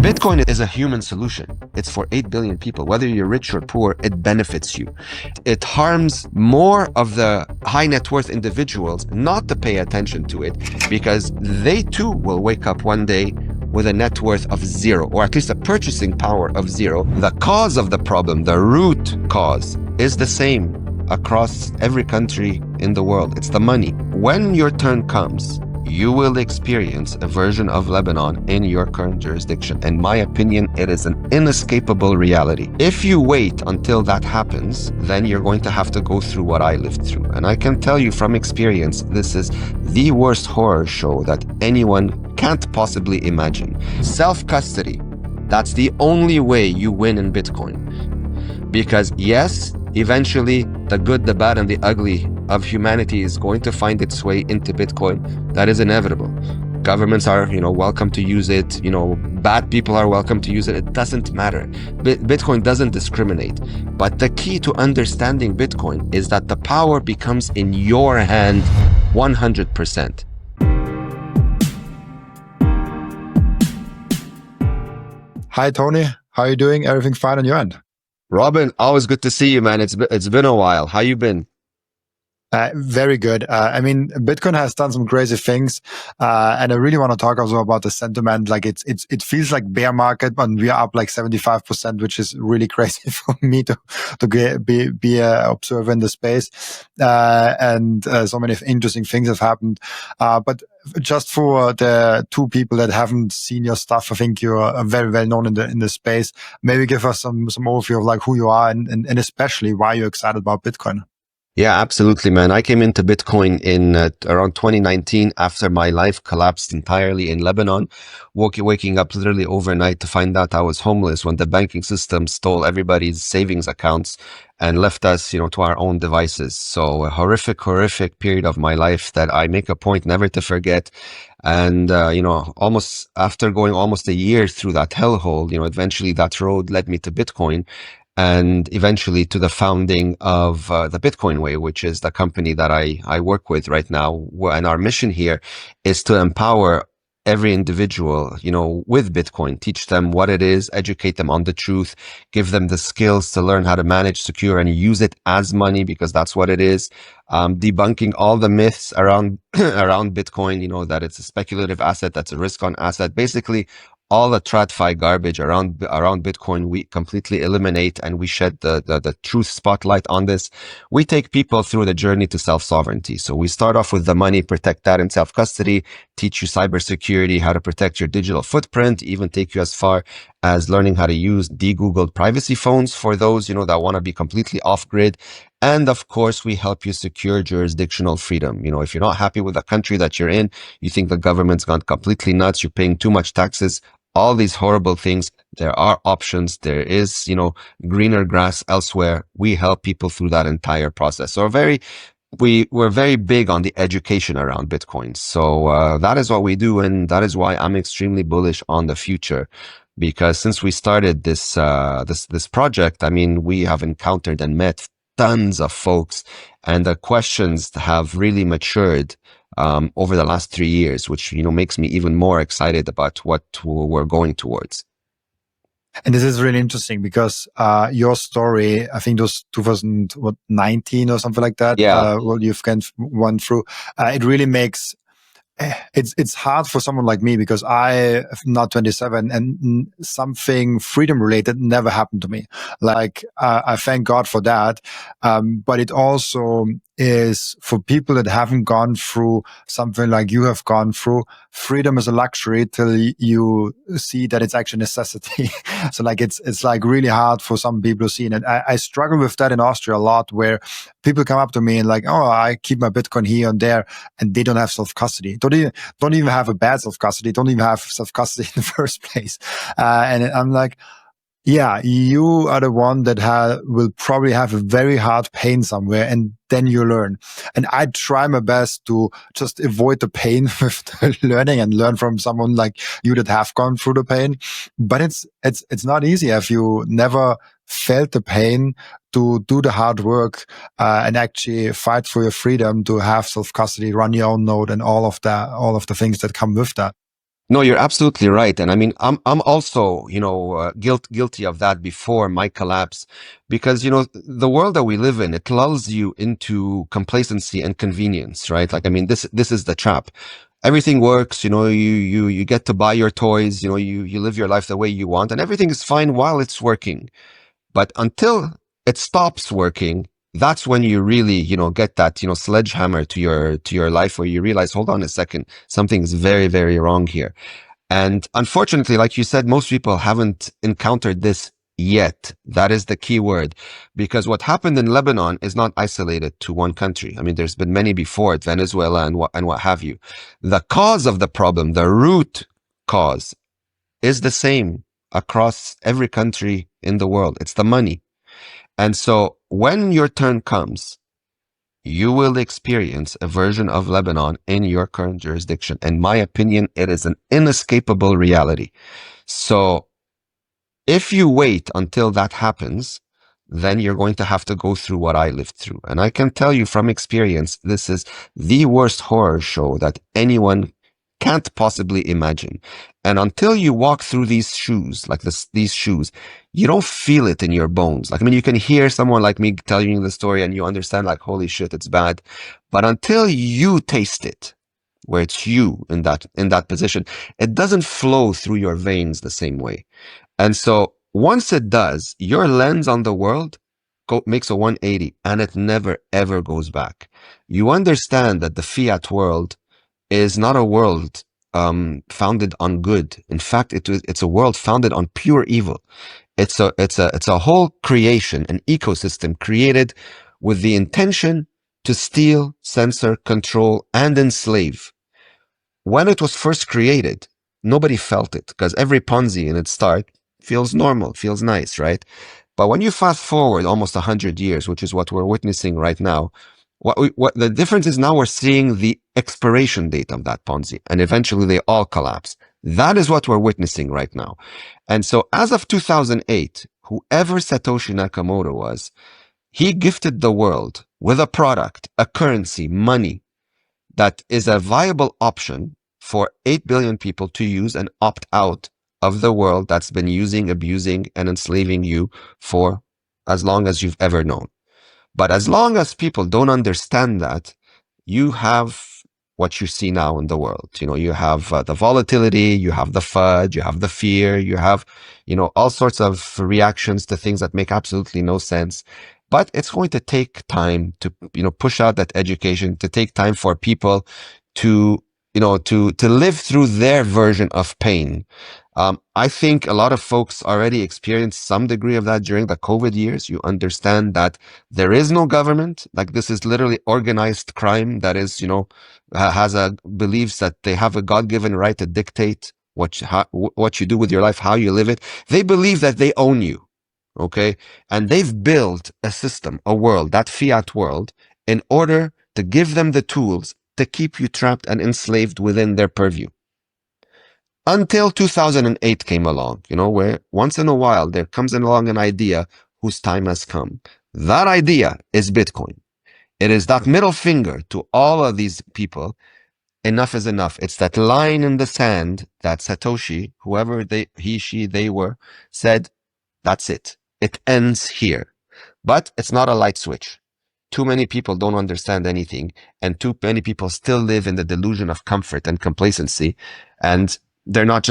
Bitcoin is a human solution. It's for 8 billion people. Whether you're rich or poor, it benefits you. It harms more of the high net worth individuals not to pay attention to it, because they too will wake up one day with a net worth of zero, or at least a purchasing power of zero. The cause of the problem, the root cause, is the same across every country in the world. It's the money. When your turn comes, you will experience a version of Lebanon in your current jurisdiction. In my opinion, it is an inescapable reality. If you wait until that happens, then you're going to have to go through what I lived through. And I can tell you from experience, this is the worst horror show that anyone can't possibly imagine. Self-custody, that's the only way you win in Bitcoin. Because yes, eventually the good, the bad, and the ugly of humanity is going to find its way into Bitcoin. That is inevitable. Governments are, welcome to use it. Bad people are welcome to use it. It doesn't matter. Bitcoin doesn't discriminate. But the key to understanding Bitcoin is that the power becomes in your hand 100%. Hi, Tony. How are you doing? Everything fine on your end? Robin, always good to see you, man. It's been a while. How you been? Very good. Bitcoin has done some crazy things, and I really want to talk also about the sentiment. Like it feels like bear market, but we are up like 75%, which is really crazy for me to be a observer in the space. And so many interesting things have happened. But just for the two people that haven't seen your stuff, I think you're very well known in the space. Maybe give us some overview of like who you are and especially why you're excited about Bitcoin. Yeah, absolutely, man. I came into Bitcoin in around 2019 after my life collapsed entirely in Lebanon, waking up literally overnight to find out I was homeless when the banking system stole everybody's savings accounts and left us, to our own devices. So a horrific period of my life that I make a point never to forget. And, almost after going almost a year through that hellhole, eventually that road led me to Bitcoin. And eventually to the founding of the Bitcoin Way, which is the company that I work with right now. And our mission here is to empower every individual, with Bitcoin, teach them what it is, educate them on the truth, give them the skills to learn how to manage, secure, and use it as money, because that's what it is. Debunking all the myths around Bitcoin, that it's a speculative asset, that's a risk on asset. Basically, all the TradFi garbage around Bitcoin, we completely eliminate, and we shed the truth spotlight on this. We take people through the journey to self-sovereignty. So we start off with the money, protect that in self-custody, teach you cybersecurity, how to protect your digital footprint, even take you as far as learning how to use de-Googled privacy phones for those, that want to be completely off-grid. And of course, we help you secure jurisdictional freedom. If you're not happy with the country that you're in, you think the government's gone completely nuts, you're paying too much taxes, all these horrible things, there are options. There is, greener grass elsewhere. We help people through that entire process. So we're very big on the education around Bitcoin. So that is what we do, and that is why I'm extremely bullish on the future. Because since we started this project, we have encountered and met tons of folks, and the questions have really matured over the last 3 years, which makes me even more excited about what we're going towards. And this is really interesting because your story, I think it was 2019 or something like that. Yeah. What you've gone through, it really makes. It's hard for someone like me because I'm not 27 and something freedom related never happened to me. Like, I thank God for that. But it also is for people that haven't gone through something like you have gone through. Freedom is a luxury till you see that it's actually a necessity. So like, it's like really hard for some people to see. And I struggle with that in Austria a lot, where people come up to me and like, oh, I keep my Bitcoin here and there, and they don't have self-custody. Don't even have a bad self-custody. Don't even have self-custody in the first place. And I'm like, yeah, you are the one that will probably have a very hard pain somewhere, and then you learn. And I try my best to just avoid the pain with the learning and learn from someone like you that have gone through the pain. But it's not easy if you never felt the pain to do the hard work and actually fight for your freedom to have self-custody, run your own node, and all of the things that come with that. No, you're absolutely right. And I mean, I'm also, guilty of that before my collapse because, the world that we live in, it lulls you into complacency and convenience, right? Like, I mean, this is the trap. Everything works, you get to buy your toys, you live your life the way you want and everything is fine while it's working. But until it stops working, that's when you really, get that, sledgehammer to your life where you realize, hold on a second, something is very, very wrong here. And unfortunately, like you said, most people haven't encountered this yet. That is the key word. Because what happened in Lebanon is not isolated to one country. I mean, there's been many before it, Venezuela and what have you. The cause of the problem, the root cause, is the same across every country in the world. It's the money. And so when your turn comes, you will experience a version of Lebanon in your current jurisdiction. In my opinion, it is an inescapable reality. So if you wait until that happens, then you're going to have to go through what I lived through. And I can tell you from experience, this is the worst horror show that anyone can't possibly imagine. And until you walk through these shoes, like these shoes, you don't feel it in your bones. Like, I mean, you can hear someone like me telling you the story and you understand like, holy shit, it's bad. But until you taste it, where it's you in that position, it doesn't flow through your veins the same way. And so once it does, your lens on the world makes a 180 and it never ever goes back. You understand that the fiat world is not a world founded on good. In fact, it's a world founded on pure evil. It's a whole creation, an ecosystem created with the intention to steal, censor, control, and enslave. When it was first created, nobody felt it because every Ponzi in its start feels normal, feels nice, right? But when you fast forward almost 100 years, which is what we're witnessing right now, what the difference is now we're seeing the expiration date of that Ponzi, and eventually they all collapse. That is what we're witnessing right now. And so as of 2008, whoever Satoshi Nakamoto was, he gifted the world with a product, a currency, money that is a viable option for 8 billion people to use and opt out of the world that's been using, abusing, and enslaving you for as long as you've ever known. But as long as people don't understand that, you have what you see now in the world. You have the volatility, you have the FUD, you have the fear, you have, all sorts of reactions to things that make absolutely no sense. But it's going to take time to, push out that education, to take time for people to, to live through their version of pain. I think a lot of folks already experienced some degree of that during the COVID years. You understand that there is no government. Like, this is literally organized crime that is, believes that they have a God-given right to dictate what you do with your life, how you live it. They believe that they own you. Okay. And they've built a system, a world, that fiat world, in order to give them the tools to keep you trapped and enslaved within their purview. Until 2008 came along, where once in a while there comes along an idea whose time has come. That idea is Bitcoin. It is that middle finger to all of these people. Enough is enough. It's that line in the sand that Satoshi, whoever he, she, they were, said, that's it. It ends here. But it's not a light switch. Too many people don't understand anything, and too many people still live in the delusion of comfort and complacency, and they're not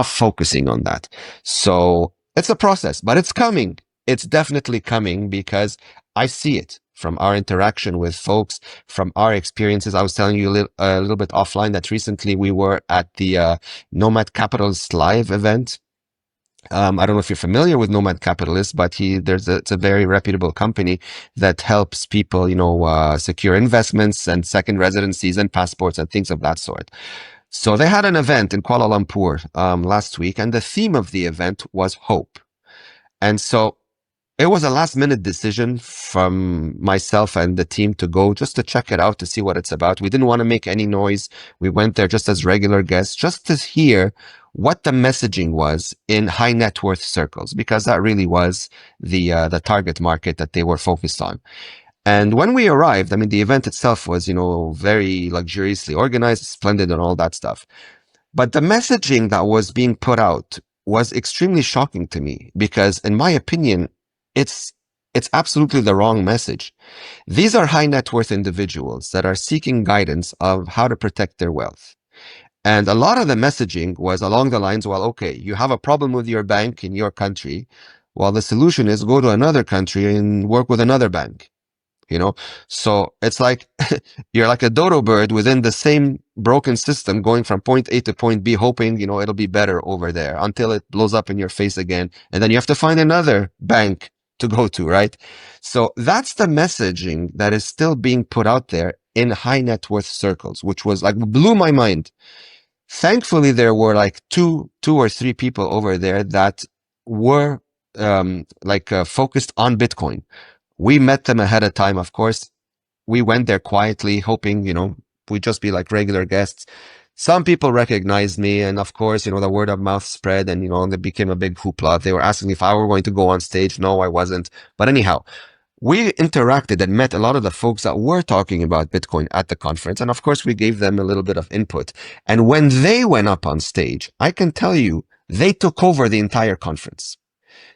focusing on that. So it's a process, but it's coming. It's definitely coming because I see it from our interaction with folks, from our experiences. I was telling you a little bit offline that recently we were at the Nomad Capitalist Live event. I don't know if you're familiar with Nomad Capitalist, but it's a very reputable company that helps people, secure investments and second residencies and passports and things of that sort. So they had an event in Kuala Lumpur last week, and the theme of the event was hope. And so it was a last minute decision from myself and the team to go just to check it out, to see what it's about. We didn't want to make any noise. We went there just as regular guests, just to hear what the messaging was in high net worth circles, because that really was the target market that they were focused on. And when we arrived, I mean, the event itself was, very luxuriously organized, splendid and all that stuff. But the messaging that was being put out was extremely shocking to me because, in my opinion, it's it's absolutely the wrong message. These are high net worth individuals that are seeking guidance of how to protect their wealth. And a lot of the messaging was along the lines, well, okay, you have a problem with your bank in your country. Well, the solution is go to another country and work with another bank, you know? So it's like you're like a dodo bird within the same broken system going from point A to point B, hoping, it'll be better over there until it blows up in your face again. And then you have to find another bank to go to, right? So that's the messaging that is still being put out there in high net worth circles, which was like blew my mind. Thankfully, there were like two or three people over there that were focused on Bitcoin. We met them ahead of time, of course. We went there quietly, hoping, we'd just be like regular guests. Some people recognized me, and of course, the word of mouth spread, and they became a big hoopla. They were asking if I were going to go on stage. No, I wasn't. But anyhow, we interacted and met a lot of the folks that were talking about Bitcoin at the conference. And of course, we gave them a little bit of input. And when they went up on stage, I can tell you, they took over the entire conference.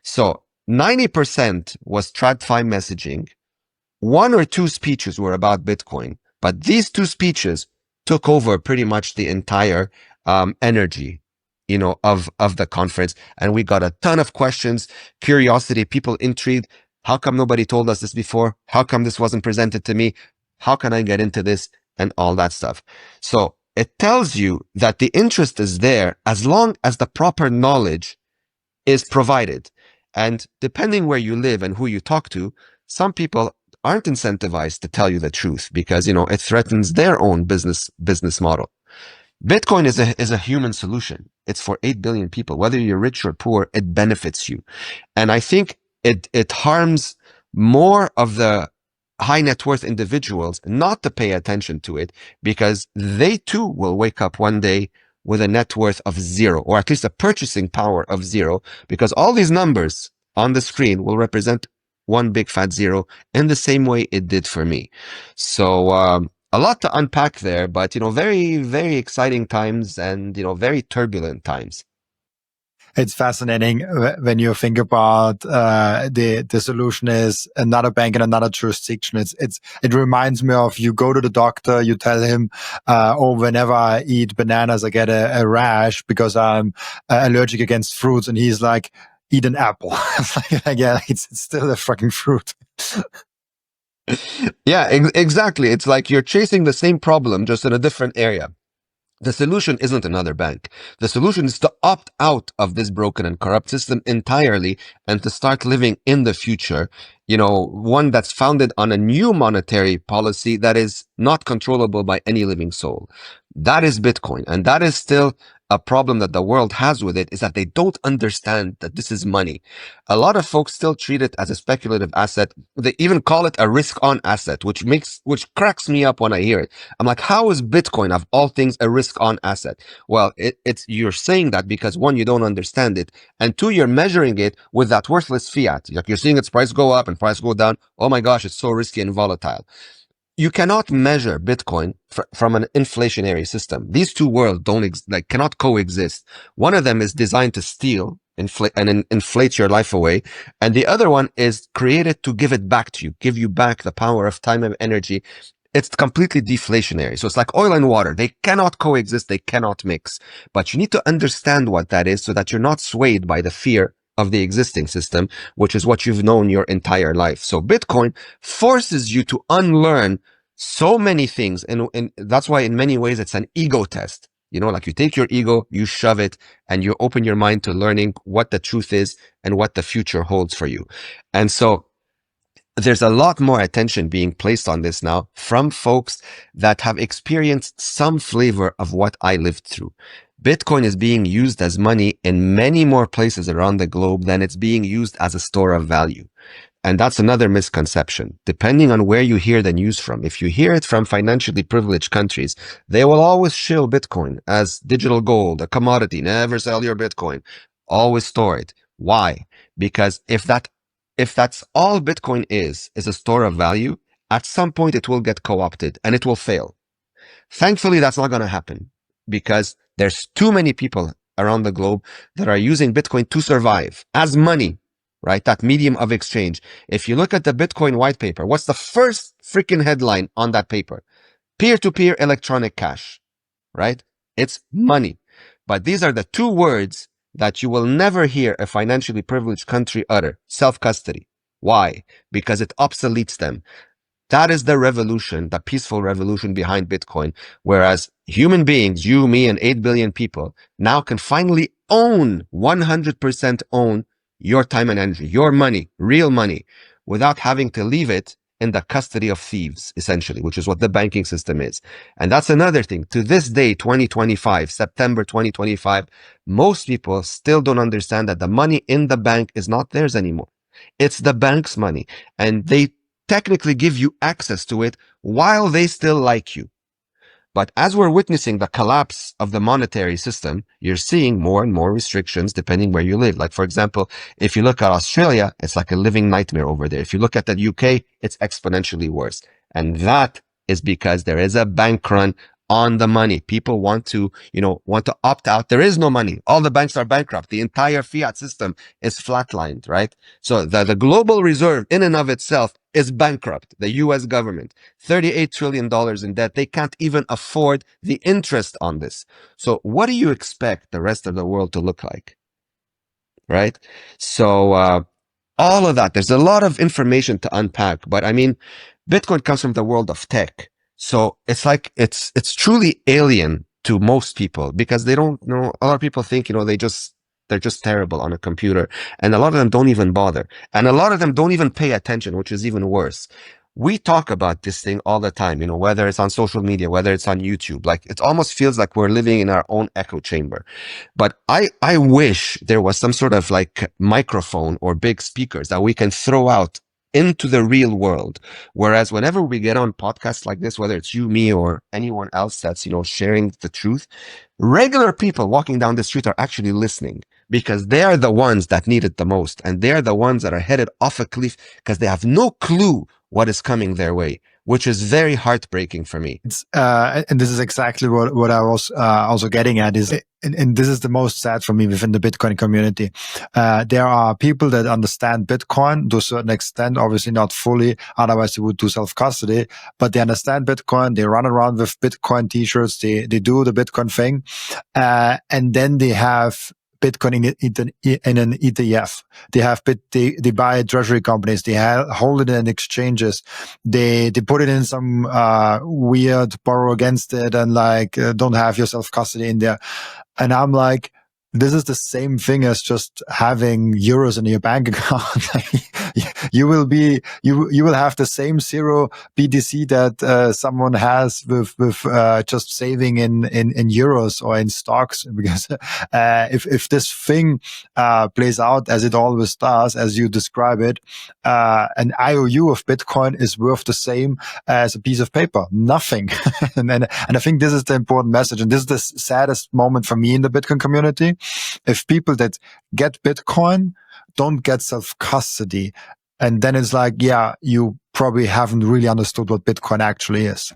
So 90% was TradFi messaging. One or two speeches were about Bitcoin, but these two speeches took over pretty much the entire energy, of the conference. And we got a ton of questions, curiosity, people intrigued. How come nobody told us this before? How come this wasn't presented to me? How can I get into this? And all that stuff. So it tells you that the interest is there as long as the proper knowledge is provided. And depending where you live and who you talk to, some people aren't incentivized to tell you the truth because, it threatens their own business model. Bitcoin is a human solution. It's for 8 billion people. Whether you're rich or poor, it benefits you. And I think it harms more of the high net worth individuals not to pay attention to it because they too will wake up one day with a net worth of zero, or at least a purchasing power of zero, because all these numbers on the screen will represent one big fat zero in the same way it did for me. So, a lot to unpack there, but, very, very exciting times and, very turbulent times. It's fascinating when you think about the solution is another bank in another jurisdiction. It reminds me of you go to the doctor, you tell him, oh, whenever I eat bananas, I get a rash because I'm allergic against fruits, and he's like, eat an apple. It's still a fucking fruit. Yeah, exactly. It's like you're chasing the same problem, just in a different area. The solution isn't another bank. The solution is to opt out of this broken and corrupt system entirely and to start living in the future, one that's founded on a new monetary policy that is not controllable by any living soul. That is Bitcoin. And that is still a problem that the world has with it, is that they don't understand that this is money. A lot of folks still treat it as a speculative asset. They even call it a risk on asset, which cracks me up when I hear it. I'm like, how is Bitcoin of all things a risk on asset? Well, you're saying that because one, you don't understand it. And two, you're measuring it with that worthless fiat. Like you're seeing its price go up and price go down. Oh my gosh, it's so risky and volatile. You cannot measure Bitcoin from an inflationary system. These two worlds cannot coexist. One of them is designed to steal, inflate your life away. And the other one is created to give it back to you, give you back the power of time and energy. It's completely deflationary. So it's like oil and water. They cannot coexist. They cannot mix. But you need to understand what that is so that you're not swayed by the fear of the existing system, which is what you've known your entire life. So Bitcoin forces you to unlearn so many things. And that's why in many ways it's an ego test. Like you take your ego, you shove it, and you open your mind to learning what the truth is and what the future holds for you. And so there's a lot more attention being placed on this now from folks that have experienced some flavor of what I lived through. Bitcoin is being used as money in many more places around the globe than it's being used as a store of value. And that's another misconception. Depending on where you hear the news from, if you hear it from financially privileged countries, they will always shill Bitcoin as digital gold, a commodity. Never sell your Bitcoin. Always store it. Why? Because if that's all Bitcoin is a store of value, at some point it will get co-opted and it will fail. Thankfully, that's not going to happen. because there's too many people around the globe that are using Bitcoin to survive as money, right? That medium of exchange. If you look at the Bitcoin white paper, what's the first freaking headline on that paper? Peer-to-peer electronic cash, right? It's money. But these are the two words that you will never hear a financially privileged country utter. Self-custody. Why? Because it obsoletes them. That is the revolution, the peaceful revolution behind Bitcoin. Whereas human beings, you, me, and 8 billion people now can finally own, 100% own your time and energy, your money, real money, without having to leave it in the custody of thieves, essentially, which is what the banking system is. And that's another thing. To this day, 2025, September 2025, most people still don't understand that the money in the bank is not theirs anymore. It's the bank's money. And they technically give you access to it while they still like you. But as we're witnessing the collapse of the monetary system, you're seeing more and more restrictions depending where you live. Like, for example, if you look at Australia, it's like a living nightmare over there. If you look at the UK, it's exponentially worse. And that is because there is a bank run on the money. People want to opt out. There is no money. All the banks are bankrupt. The entire fiat system is flatlined, right? So the global reserve in and of itself is bankrupt. The US government, $38 trillion in debt. They can't even afford the interest on this. So what do you expect the rest of the world to look like? Right? So, all of that, there's a lot of information to unpack, but I mean, Bitcoin comes from the world of tech. So it's like, it's truly alien to most people because they don't know. A lot of people think, they're just terrible on a computer, and a lot of them don't even bother. And a lot of them don't even pay attention, which is even worse. We talk about this thing all the time, whether it's on social media, whether it's on YouTube. Like, it almost feels like we're living in our own echo chamber. But I wish there was some sort of like microphone or big speakers that we can throw out into the real world. Whereas whenever we get on podcasts like this, whether it's you, me, or anyone else that's, sharing the truth, regular people walking down the street are actually listening because they are the ones that need it the most. And they're the ones that are headed off a cliff because they have no clue what is coming their way, which is very heartbreaking for me. And this is exactly what I was also getting at is, and this is the most sad for me within the Bitcoin community. There are people that understand Bitcoin to a certain extent, obviously not fully, otherwise they would do self-custody, but they understand Bitcoin, they run around with Bitcoin t-shirts, they do the Bitcoin thing, and then they have Bitcoin in an ETF. They buy treasury companies. They hold it in exchanges. They put it in some weird borrow against it and don't have your self custody in there. And I'm like, this is the same thing as just having euros in your bank account. you will have the same zero BTC that someone has with just saving in euros or in stocks. Because if this thing plays out as it always does, as you describe it, an IOU of Bitcoin is worth the same as a piece of paper, nothing. and I think this is the important message, and this is the saddest moment for me in the Bitcoin community. If people that get Bitcoin don't get self-custody, and then it's like, yeah, you probably haven't really understood what Bitcoin actually is.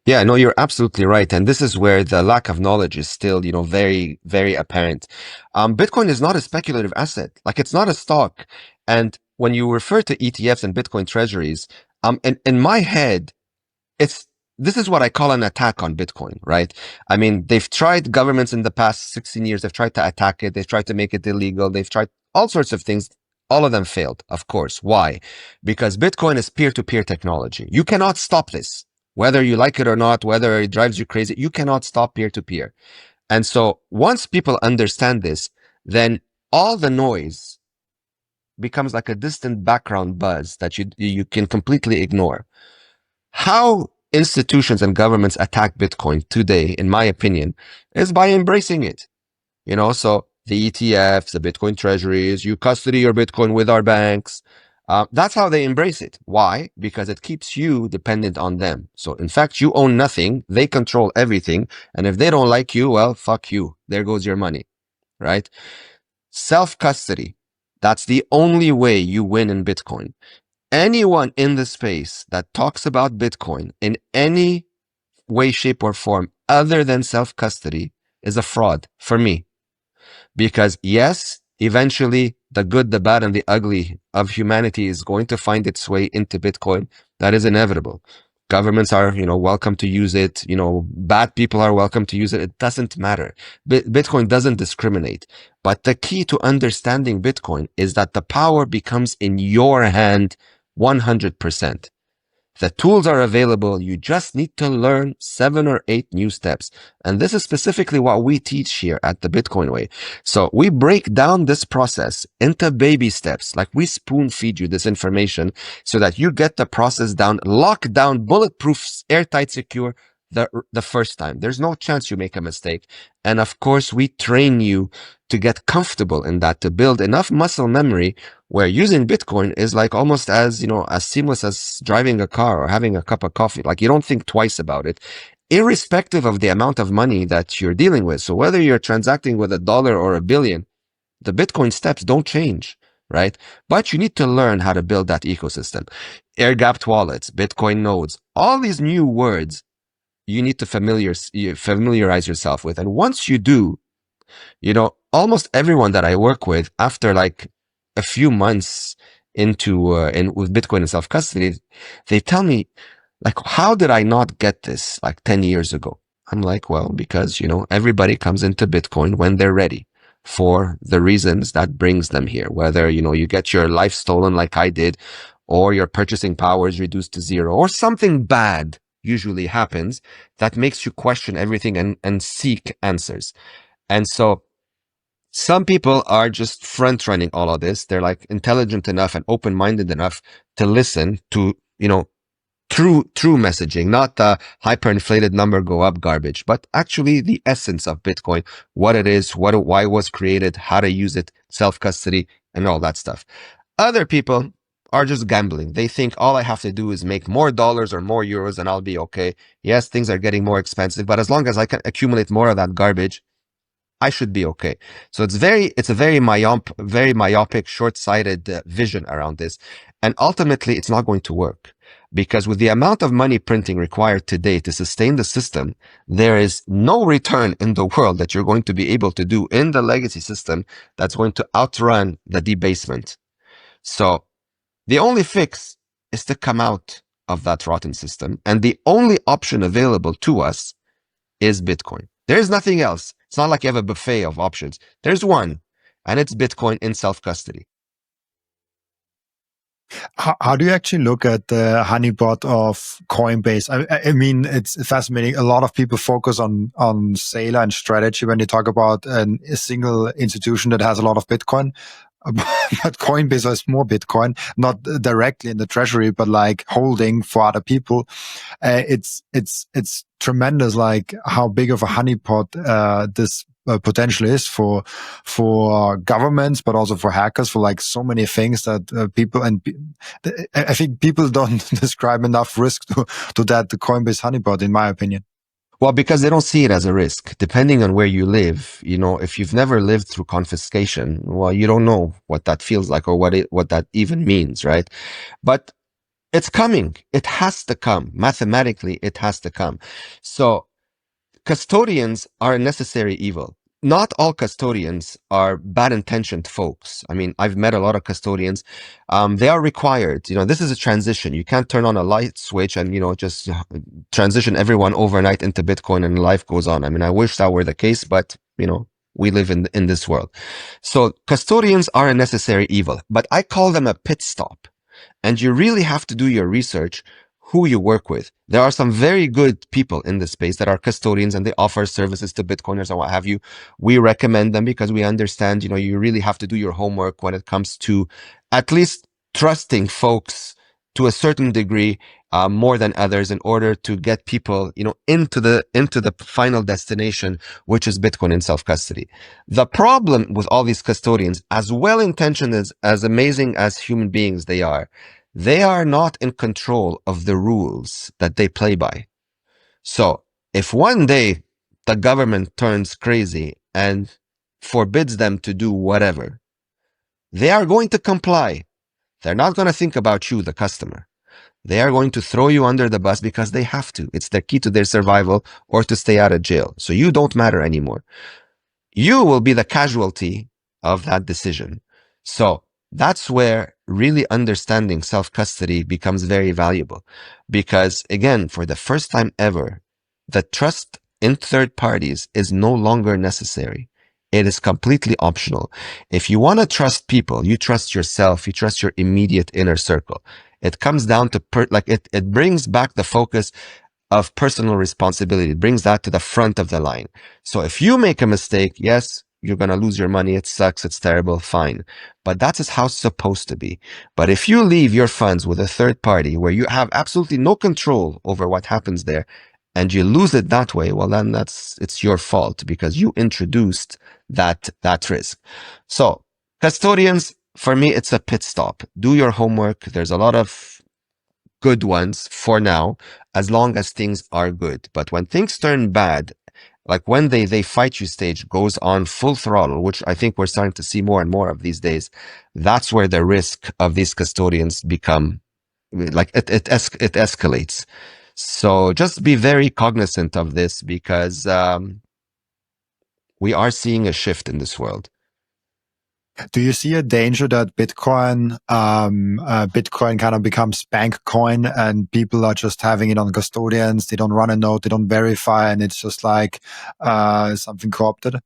Yeah, no, you're absolutely right. And this is where the lack of knowledge is still, very, very apparent. Bitcoin is not a speculative asset. Like, it's not a stock. And when you refer to ETFs and Bitcoin treasuries, in my head, this is what I call an attack on Bitcoin, right? I mean, they've tried, governments in the past 16 years, they've tried to attack it. They've tried to make it illegal. They've tried all sorts of things. All of them failed, of course. Why? Because Bitcoin is peer-to-peer technology. You cannot stop this. Whether you like it or not, whether it drives you crazy, you cannot stop peer-to-peer. And so once people understand this, then all the noise becomes like a distant background buzz that you can completely ignore. How institutions and governments attack Bitcoin today, in my opinion, is by embracing it. So the ETFs, the Bitcoin treasuries, you custody your Bitcoin with our banks. That's how they embrace it. Why? Because it keeps you dependent on them. So in fact, you own nothing. They control everything. And if they don't like you, well, fuck you. There goes your money, right? Self-custody. That's the only way you win in Bitcoin. Anyone in the space that talks about Bitcoin in any way, shape, or form other than self-custody is a fraud for me. Because yes, eventually the good, the bad, and the ugly of humanity is going to find its way into Bitcoin. That is inevitable. Governments are, welcome to use it. Bad people are welcome to use it. It doesn't matter. Bitcoin doesn't discriminate. But the key to understanding Bitcoin is that the power becomes in your hand 100%. The tools are available. You just need to learn 7 or 8 new steps. And this is specifically what we teach here at the Bitcoin Way. So we break down this process into baby steps. Like we spoon feed you this information so that you get the process down, locked down, bulletproof, airtight, secure the first time. There's no chance you make a mistake. And of course, we train you to get comfortable in that, to build enough muscle memory where using Bitcoin is like almost as, as seamless as driving a car or having a cup of coffee. Like you don't think twice about it, irrespective of the amount of money that you're dealing with. So whether you're transacting with $1 or $1 billion, the Bitcoin steps don't change, right? But you need to learn how to build that ecosystem. Air-gapped wallets, Bitcoin nodes, all these new words you need to familiarize yourself with. And once you do, almost everyone that I work with, after like a few months into with Bitcoin and self-custody, they tell me, like, how did I not get this like 10 years ago? I'm like, well, because, everybody comes into Bitcoin when they're ready for the reasons that brings them here. Whether, you get your life stolen like I did, or your purchasing power is reduced to zero, or something bad usually happens that makes you question everything and seek answers. And so some people are just front running all of this. They're like intelligent enough and open-minded enough to listen to, true messaging, not the hyperinflated number go up garbage, but actually the essence of Bitcoin, what it is, why it was created, how to use it, self-custody, and all that stuff. Other people are just gambling. They think all I have to do is make more dollars or more euros and I'll be okay. Yes, things are getting more expensive, but as long as I can accumulate more of that garbage, I should be okay. So it's a very myopic, short-sighted vision around this. And ultimately, it's not going to work because with the amount of money printing required today to sustain the system, there is no return in the world that you're going to be able to do in the legacy system that's going to outrun the debasement. So the only fix is to come out of that rotten system. And the only option available to us is Bitcoin. There's nothing else. It's not like you have a buffet of options. There's one, and it's Bitcoin in self-custody. How do you actually look at the honeypot of Coinbase? I mean, it's fascinating. A lot of people focus on Seyr and strategy when they talk about a single institution that has a lot of Bitcoin. But Coinbase has more Bitcoin, not directly in the treasury, but like holding for other people. It's tremendous, like how big of a honeypot this potential is for governments, but also for hackers, for like so many things that people, and I think people don't describe enough risk to that the Coinbase honeypot, in my opinion. Well, because they don't see it as a risk. Depending on where you live, if you've never lived through confiscation, well, you don't know what that feels like or what that even means, right? But it's coming. It has to come. Mathematically, it has to come. So custodians are a necessary evil. Not all custodians are bad-intentioned folks. I mean, I've met a lot of custodians. They are required. This is a transition. You can't turn on a light switch and, just transition everyone overnight into Bitcoin and life goes on. I mean, I wish that were the case, but, we live in this world. So custodians are a necessary evil, but I call them a pit stop. And you really have to do your research who you work with. There are some very good people in this space that are custodians and they offer services to Bitcoiners and what have you. We recommend them because we understand, you really have to do your homework when it comes to at least trusting folks to a certain degree, more than others, in order to get people, into the final destination, which is Bitcoin in self-custody. The problem with all these custodians, as well-intentioned as amazing as human beings they are not in control of the rules that they play by. So if one day the government turns crazy and forbids them to do whatever, they are going to comply. They're not going to think about you, the customer. They are going to throw you under the bus because they have to. It's the key to their survival or to stay out of jail. So you don't matter anymore. You will be the casualty of that decision. So that's where really understanding self-custody becomes very valuable. Because again, for the first time ever, the trust in third parties is no longer necessary. It is completely optional. If you want to trust people, you trust yourself, you trust your immediate inner circle. It comes down to it brings back the focus of personal responsibility. It brings that to the front of the line. So if you make a mistake, yes, you're going to lose your money. It sucks. It's terrible. Fine. But that is how it's supposed to be. But if you leave your funds with a third party where you have absolutely no control over what happens there and you lose it that way, well, then it's your fault because you introduced that risk. So custodians, for me, it's a pit stop. Do your homework. There's a lot of good ones for now, as long as things are good. But when things turn bad, like when they fight you stage goes on full throttle, which I think we're starting to see more and more of these days, that's where the risk of these custodians become like it escalates. So just be very cognizant of this because we are seeing a shift in this world. Do you see a danger that Bitcoin kind of becomes bank coin and people are just having it on custodians? They don't run a node, they don't verify, and it's just like something corrupted?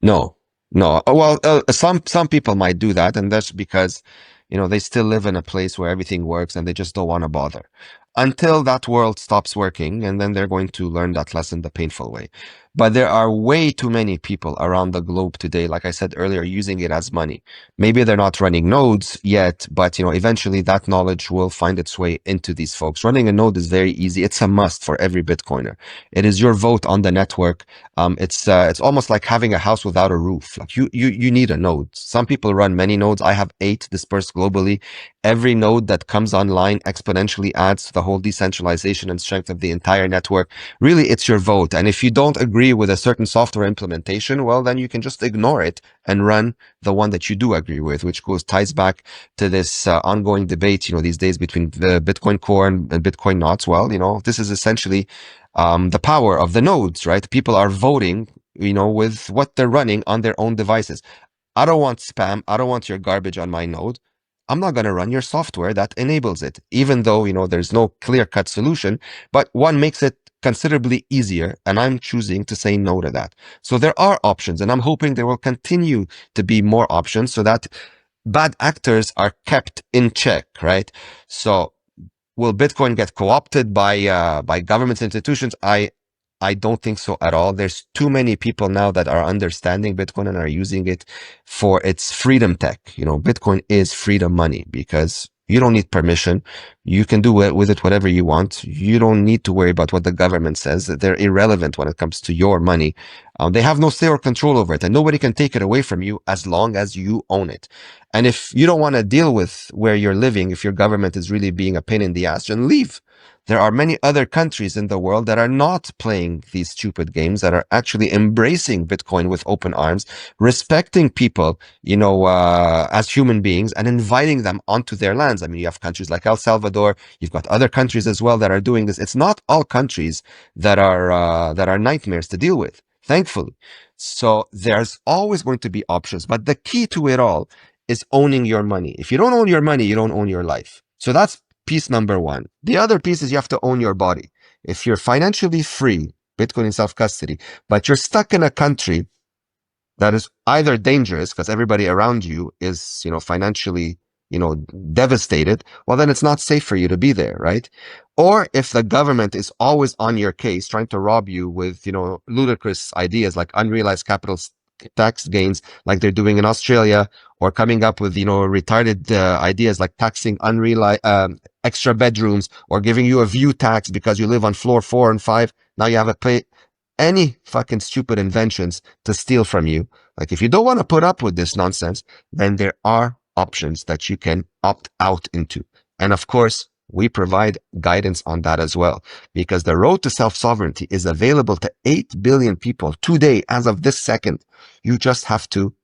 No, no. Well, some people might do that, and that's because, they still live in a place where everything works and they just don't want to bother until that world stops working, and then they're going to learn that lesson the painful way. But there are way too many people around the globe today, like I said earlier, using it as money. Maybe they're not running nodes yet, but eventually that knowledge will find its way into these folks. Running a node is very easy. It's a must for every Bitcoiner. It is your vote on the network. It's almost like having a house without a roof. Like you need a node. Some people run many nodes. I have 8 dispersed globally. Every node that comes online exponentially adds to the whole decentralization and strength of the entire network. Really, it's your vote. And if you don't agree with a certain software implementation, well, then you can just ignore it and run the one that you do agree with, which ties back to this ongoing debate, these days between the Bitcoin Core and Bitcoin Knots. Well, this is essentially the power of the nodes, right? People are voting, with what they're running on their own devices. I don't want spam. I don't want your garbage on my node. I'm not going to run your software that enables it, even though, there's no clear-cut solution, but one makes it considerably easier, and I'm choosing to say no to that. So there are options, and I'm hoping there will continue to be more options so that bad actors are kept in check, right? So will Bitcoin get co-opted by government institutions? I don't think so at all. There's too many people now that are understanding Bitcoin and are using it for its freedom tech. Bitcoin is freedom money because you don't need permission. You can do with it whatever you want. You don't need to worry about what the government says. They're irrelevant when it comes to your money. They have no say or control over it, and nobody can take it away from you as long as you own it. And if you don't want to deal with where you're living, if your government is really being a pain in the ass, then leave. There are many other countries in the world that are not playing these stupid games, that are actually embracing Bitcoin with open arms, respecting people, as human beings and inviting them onto their lands. I mean, you have countries like El Salvador. You've got other countries as well that are doing this. It's not all countries that are nightmares to deal with, thankfully. So there's always going to be options, but the key to it all is owning your money. If you don't own your money, you don't own your life. So that's piece number one. The other piece is you have to own your body. If you're financially free, Bitcoin in self-custody, but you're stuck in a country that is either dangerous because everybody around you is, financially, devastated, well, then it's not safe for you to be there, right? Or if the government is always on your case, trying to rob you with, ludicrous ideas like unrealized capital tax gains, like they're doing in Australia, or coming up with, retarded ideas like taxing unrealized extra bedrooms, or giving you a view tax because you live on floor 4 and 5. Now you have to pay any fucking stupid inventions to steal from you. Like, if you don't want to put up with this nonsense, then there are options that you can opt out into. And of course, we provide guidance on that as well, because the road to self-sovereignty is available to 8 billion people today, as of this second. You just have to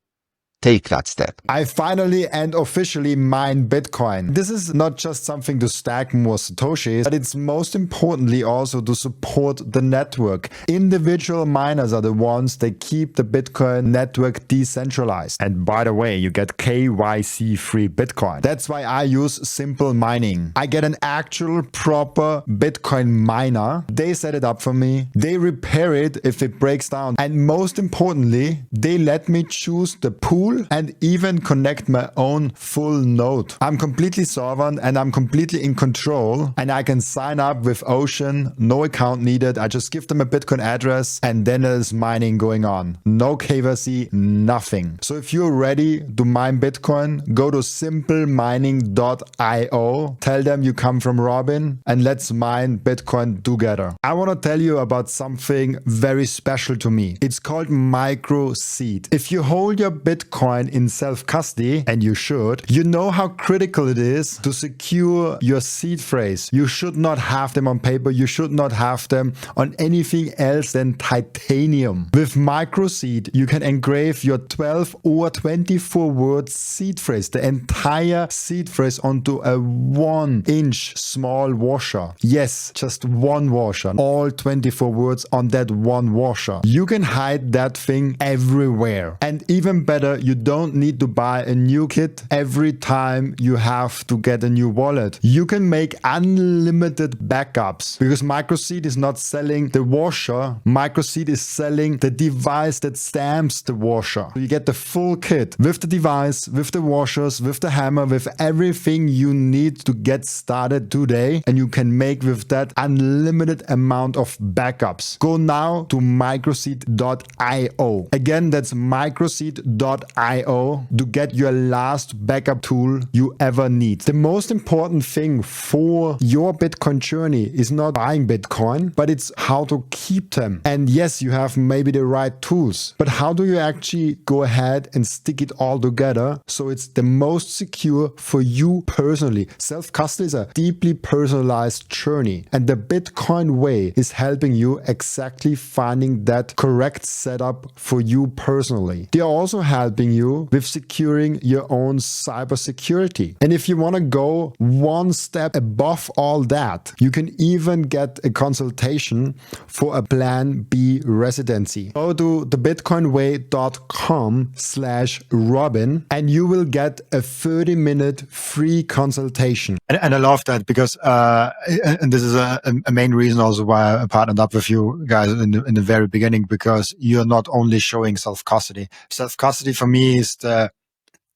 take that step? I finally and officially mine Bitcoin. This is not just something to stack more Satoshis, but it's most importantly also to support the network. Individual miners are the ones that keep the Bitcoin network decentralized. And by the way, you get KYC-free Bitcoin. That's why I use simple mining. I get an actual proper Bitcoin miner. They set it up for me. They repair it if it breaks down. And most importantly, they let me choose the pool and even connect my own full node. I'm completely sovereign and I'm completely in control, and I can sign up with Ocean, no account needed. I just give them a Bitcoin address and then there's mining going on. No KYC, nothing. So if you're ready to mine Bitcoin, go to simplemining.io, tell them you come from Robin, and let's mine Bitcoin together. I want to tell you about something very special to me. It's called Microseed. If you hold your Bitcoin in self-custody, and you should, you know how critical it is to secure your seed phrase. You should not have them on paper. You should not have them on anything else than titanium. With Microseed, you can engrave your 12 or 24 word seed phrase, the entire seed phrase, onto a 1-inch small washer. Yes, just one washer. All 24 words on that one washer. You can hide that thing everywhere. And even better, you don't need to buy a new kit every time you have to get a new wallet. You can make unlimited backups because Microseed is not selling the washer. Microseed is selling the device that stamps the washer. So you get the full kit with the device, with the washers, with the hammer, with everything you need to get started today. And you can make with that unlimited amount of backups. Go now to microseed.io. Again, that's microseed.io to get your last backup tool you ever need. The most important thing for your Bitcoin journey is not buying Bitcoin, but it's how to keep them. And yes, you have maybe the right tools, but how do you actually go ahead and stick it all together so it's the most secure for you personally? Self-custody is a deeply personalized journey, and the Bitcoin way is helping you exactly finding that correct setup for you personally. They are also helping you with securing your own cybersecurity. And if you want to go one step above all that, you can even get a consultation for a Plan B residency. Go to thebitcoinway.com/Robin and you will get a 30-minute free consultation. And I love that because, and this is a main reason also why I partnered up with you guys in the very beginning, because you're not only showing self-custody. Self-custody for me is the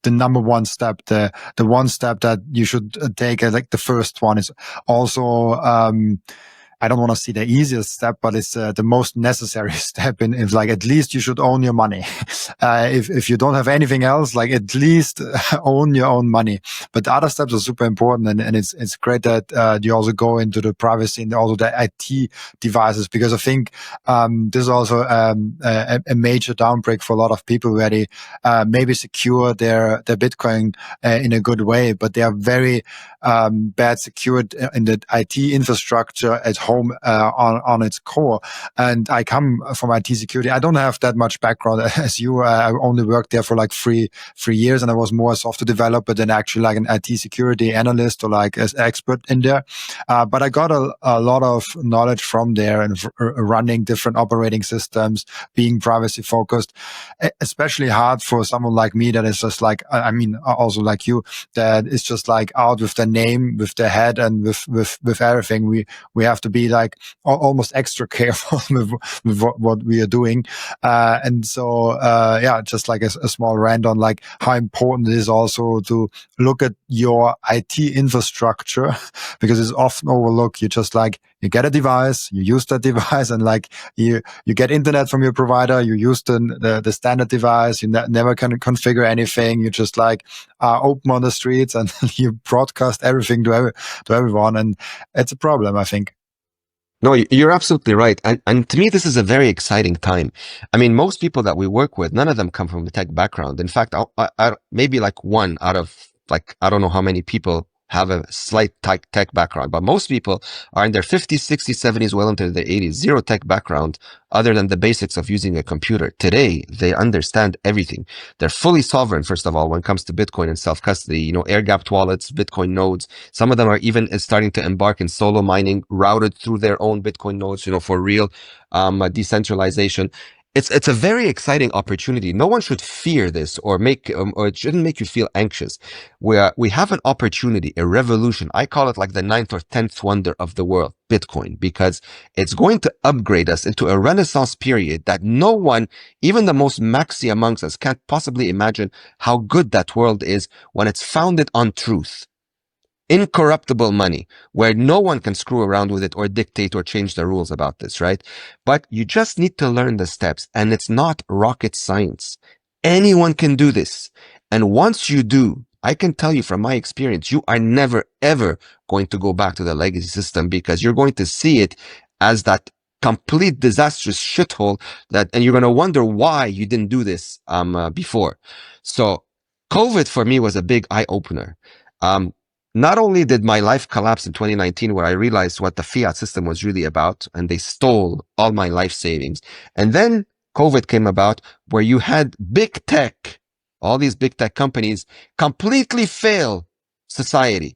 number one step, the one step that you should take. Like the first one is also, I don't want to see the easiest step, but it's the most necessary step in like, at least you should own your money. If you don't have anything else, like at least own your own money. But the other steps are super important. And it's great that you also go into the privacy and also the IT devices, because I think this is also a major downbreak for a lot of people where they maybe secure their Bitcoin in a good way, but they are very bad secured in the IT infrastructure at home on its core. And I come from IT security. I don't have that much background as you. I only worked there for like three years, and I was more a software developer than actually like an IT security analyst or like as expert in there. But I got a lot of knowledge from there and running different operating systems, being privacy focused, especially hard for someone like me that is just like, I mean, also like you, that is just like out with the name, with the head, and with everything. We have to be like almost extra careful with what we are doing. And so, yeah, just like a small rant on like how important it is also to look at your IT infrastructure, because it's often overlooked. You just like, you get a device, you use that device, and like you get internet from your provider, you use the standard device, you never can configure anything. You just like open on the streets and you broadcast everything to everyone. And it's a problem, I think. No, you're absolutely right. And to me, this is a very exciting time. I mean, most people that we work with, none of them come from a tech background. In fact, maybe like one out of like, I don't know how many people have a slight tech background, but most people are in their 50s, 60s, 70s, well into their 80s, zero tech background other than the basics of using a computer. Today, they understand everything. They're fully sovereign, first of all, when it comes to Bitcoin and self-custody, you know, air-gapped wallets, Bitcoin nodes. Some of them are even starting to embark in solo mining, routed through their own Bitcoin nodes, you know, for real decentralization. It's a very exciting opportunity. No one should fear this or it shouldn't make you feel anxious. We have an opportunity, a revolution. I call it like the ninth or 10th wonder of the world, Bitcoin, because it's going to upgrade us into a renaissance period that no one, even the most maxi amongst us, can't possibly imagine how good that world is when it's founded on truth. Incorruptible money, where no one can screw around with it or dictate or change the rules about this, right? But you just need to learn the steps, and it's not rocket science. Anyone can do this. And once you do, I can tell you from my experience, you are never, ever going to go back to the legacy system because you're going to see it as that complete disastrous shithole and you're going to wonder why you didn't do this before. So COVID for me was a big eye opener. Not only did my life collapse in 2019, where I realized what the fiat system was really about, and they stole all my life savings. And then COVID came about, where you had big tech, all these big tech companies completely fail society.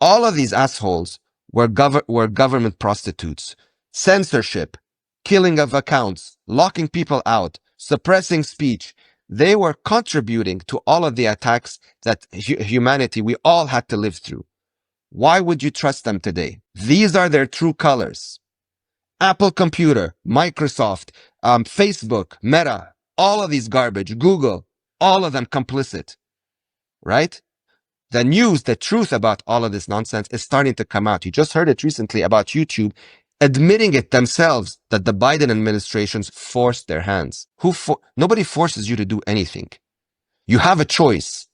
All of these assholes were government prostitutes, censorship, killing of accounts, locking people out, suppressing speech. They were contributing to all of the attacks that humanity, we all had to live through. Why would you trust them today? These are their true colors. Apple Computer, Microsoft, Facebook, Meta, all of these garbage, Google, all of them complicit, right? The news, the truth about all of this nonsense is starting to come out. You just heard it recently about YouTube admitting it themselves that the Biden administrations forced their hands. Nobody forces you to do anything. You have a choice.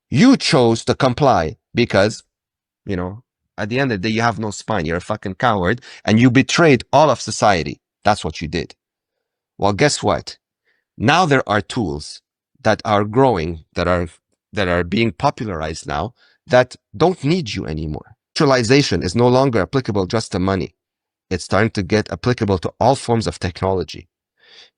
You chose to comply because, you know, at the end of the day, you have no spine. You're a fucking coward and you betrayed all of society. That's what you did. Well, guess what? Now there are tools that are growing, that are being popularized now, that don't need you anymore. Decentralization is no longer applicable just to money. It's starting to get applicable to all forms of technology.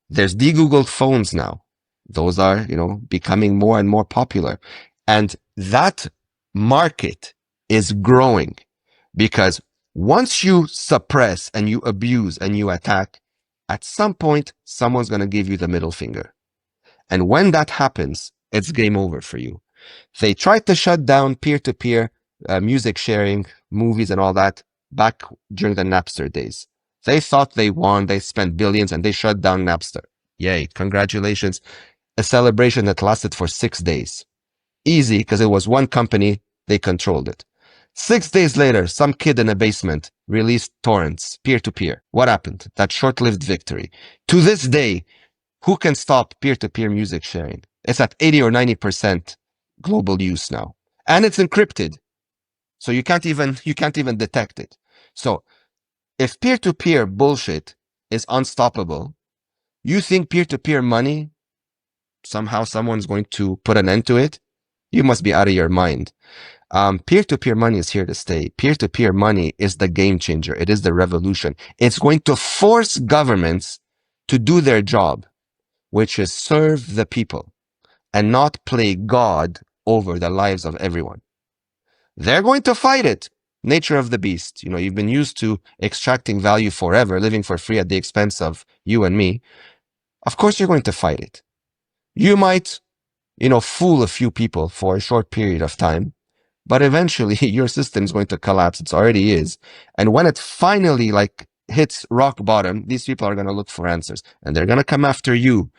There's de-Googled phones now. Those are, you know, becoming more and more popular. And that market is growing because once you suppress and you abuse and you attack, at some point, someone's going to give you the middle finger. And when that happens, it's game over for you. They tried to shut down peer-to-peer music sharing, movies and all that back during the Napster days. They thought they won, they spent billions, and they shut down Napster. Yay, congratulations. A celebration that lasted for 6 days. Easy, because it was one company, they controlled it. 6 days later, some kid in a basement released torrents, peer-to-peer. What happened? That short-lived victory. To this day, who can stop peer-to-peer music sharing? It's at 80 or 90% global use now. And it's encrypted. So you can't even detect it. So if peer-to-peer bullshit is unstoppable, you think peer-to-peer money, somehow someone's going to put an end to it? You must be out of your mind. Peer-to-peer money is here to stay. Peer-to-peer money is the game changer. It is the revolution. It's going to force governments to do their job, which is serve the people and not play God over the lives of everyone. They're going to fight it. Nature of the beast. You know, you've been used to extracting value forever, living for free at the expense of you and me. Of course, you're going to fight it. You might, you know, fool a few people for a short period of time, but eventually your system is going to collapse. It already is. And when it finally hits rock bottom, these people are going to look for answers, and they're going to come after you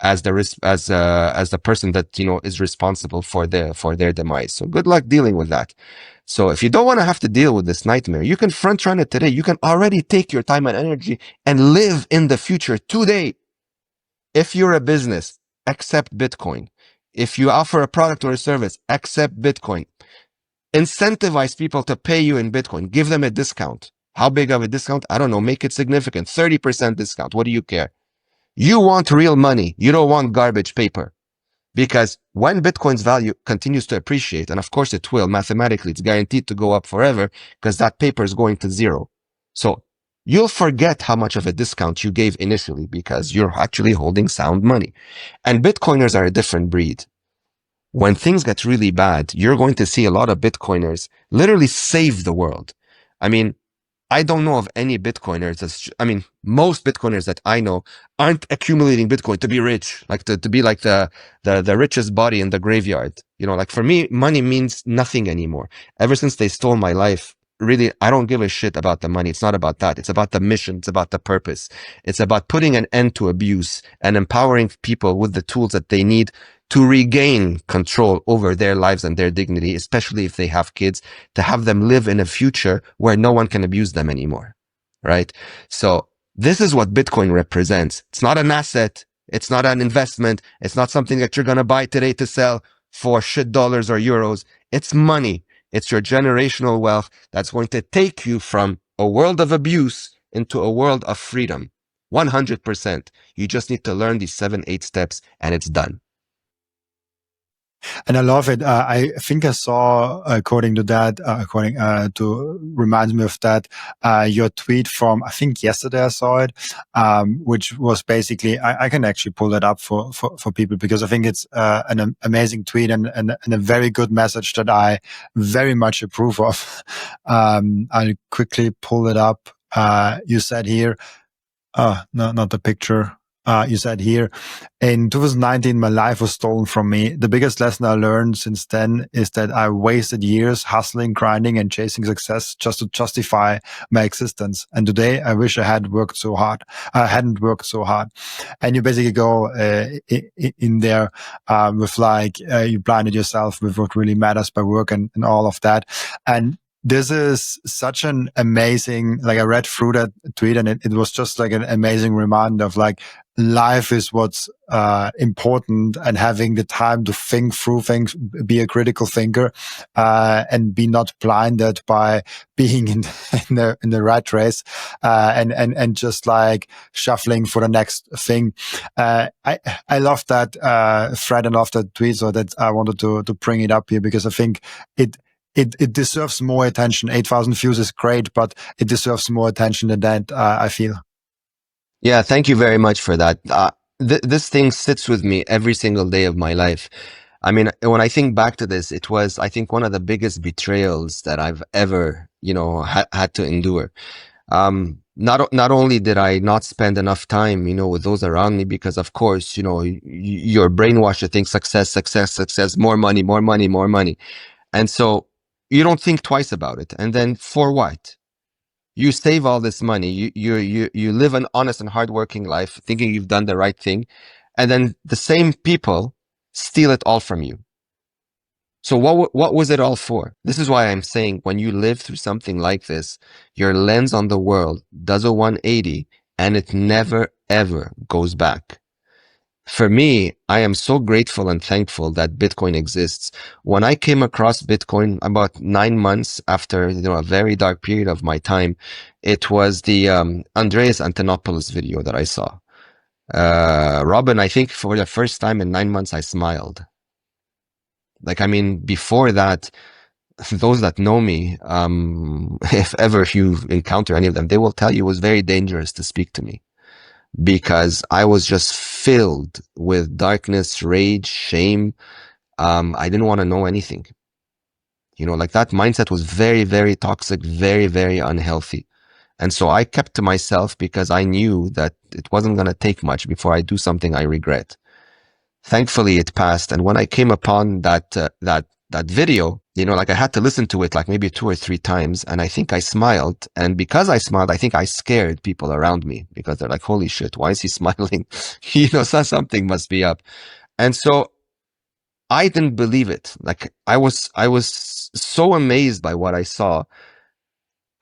as the person that, you know, is responsible for their demise. So good luck dealing with that. So if you don't want to have to deal with this nightmare, you can front run it today. You can already take your time and energy and live in the future today. If you're a business, accept Bitcoin. If you offer a product or a service, accept Bitcoin. Incentivize people to pay you in Bitcoin. Give them a discount. How big of a discount? I don't know. Make it significant. 30% discount. What do you care? You want real money. You don't want garbage paper. Because when Bitcoin's value continues to appreciate, and of course it will, mathematically, it's guaranteed to go up forever because that paper is going to zero. So you'll forget how much of a discount you gave initially because you're actually holding sound money. And Bitcoiners are a different breed. When things get really bad, you're going to see a lot of Bitcoiners literally save the world. I mean, I don't know of any Bitcoiners most Bitcoiners that I know aren't accumulating Bitcoin to be rich, like to be like the richest body in the graveyard. Like for me, money means nothing anymore. Ever since they stole my life, really, I don't give a shit about the money. It's not about that. It's about the mission. It's about the purpose. It's about putting an end to abuse and empowering people with the tools that they need to regain control over their lives and their dignity, especially if they have kids, to have them live in a future where no one can abuse them anymore. Right? So this is what Bitcoin represents. It's not an asset. It's not an investment. It's not something that you're going to buy today to sell for shit dollars or euros. It's money. It's your generational wealth that's going to take you from a world of abuse into a world of freedom. 100%. You just need to learn these 7, 8 steps and it's done. And I love it. I think I saw, according to that, reminds me of that, your tweet from, I think yesterday I saw it, which was basically, I can actually pull that up for people because I think it's an amazing tweet and a very good message that I very much approve of. I'll quickly pull it up. You said here, no, not the picture. You said here, in 2019, my life was stolen from me. The biggest lesson I learned since then is that I wasted years hustling, grinding, and chasing success just to justify my existence. And today, I wish I hadn't worked so hard. And you basically go in there with you blinded yourself with what really matters by work and all of that. And this is such an amazing, I read through that tweet and it was just like an amazing reminder of life is what's important, and having the time to think through things, be a critical thinker, and be not blinded by being in the rat race, and just shuffling for the next thing. I love that thread and love that tweet, so that I wanted to bring it up here because I think it deserves more attention. 8,000 views is great, but it deserves more attention than that, I feel. Yeah, thank you very much for that. This thing sits with me every single day of my life. I mean, when I think back to this, it was, I think, one of the biggest betrayals that I've ever, had to endure. Not only did I not spend enough time, with those around me, because of course, you're brainwashed to think success, success, success, more money, more money, more money. And so you don't think twice about it. And then for what? You save all this money. You live an honest and hardworking life, thinking you've done the right thing, and then the same people steal it all from you. So what was it all for? This is why I'm saying when you live through something like this, your lens on the world does a 180, and it never ever goes back. For me, I am so grateful and thankful that Bitcoin exists. When I came across Bitcoin about 9 months after, a very dark period of my time, it was the Andreas Antonopoulos video that I saw. Robin, I think for the first time in 9 months, I smiled. Before that, those that know me, if ever you encounter any of them, they will tell you it was very dangerous to speak to me, because I was just filled with darkness, rage, shame. I didn't want to know anything. That mindset was very, very toxic, very, very unhealthy. And so I kept to myself because I knew that it wasn't going to take much before I do something I regret. Thankfully, it passed. And when I came upon that video, I had to listen to it maybe 2 or 3 times. And I think I smiled. And because I smiled, I think I scared people around me, because they're like, holy shit, why is he smiling? Something must be up. And so I didn't believe it. I was so amazed by what I saw.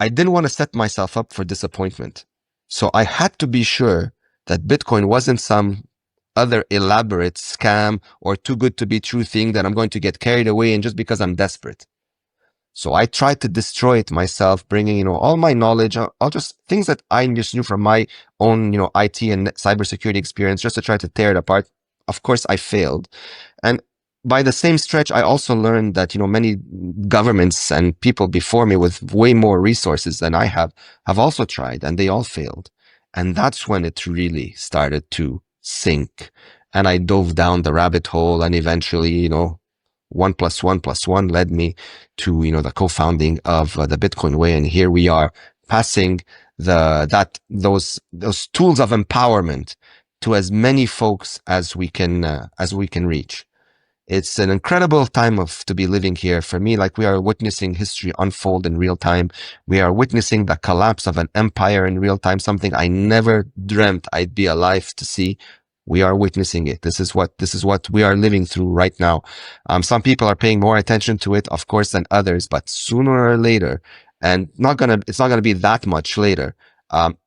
I didn't want to set myself up for disappointment. So I had to be sure that Bitcoin wasn't some other elaborate scam or too good to be true thing that I'm going to get carried away in just because I'm desperate. So I tried to destroy it myself, bringing, all my knowledge, all just things that I just knew from my own, IT and cybersecurity experience, just to try to tear it apart. Of course, I failed. And by the same stretch, I also learned that, many governments and people before me with way more resources than I have also tried and they all failed. And that's when it really started to sink. And I dove down the rabbit hole and eventually, one plus one plus one led me to, the co-founding of the Bitcoin way. And here we are passing those tools of empowerment to as many folks as we can reach. It's an incredible time to be living here. For me, like we are witnessing history unfold in real time. We are witnessing the collapse of an empire in real time, something I never dreamt I'd be alive to see. We are witnessing it. This is what we are living through right now. Some people are paying more attention to it, of course, than others, but sooner or later, and it's not gonna be that much later.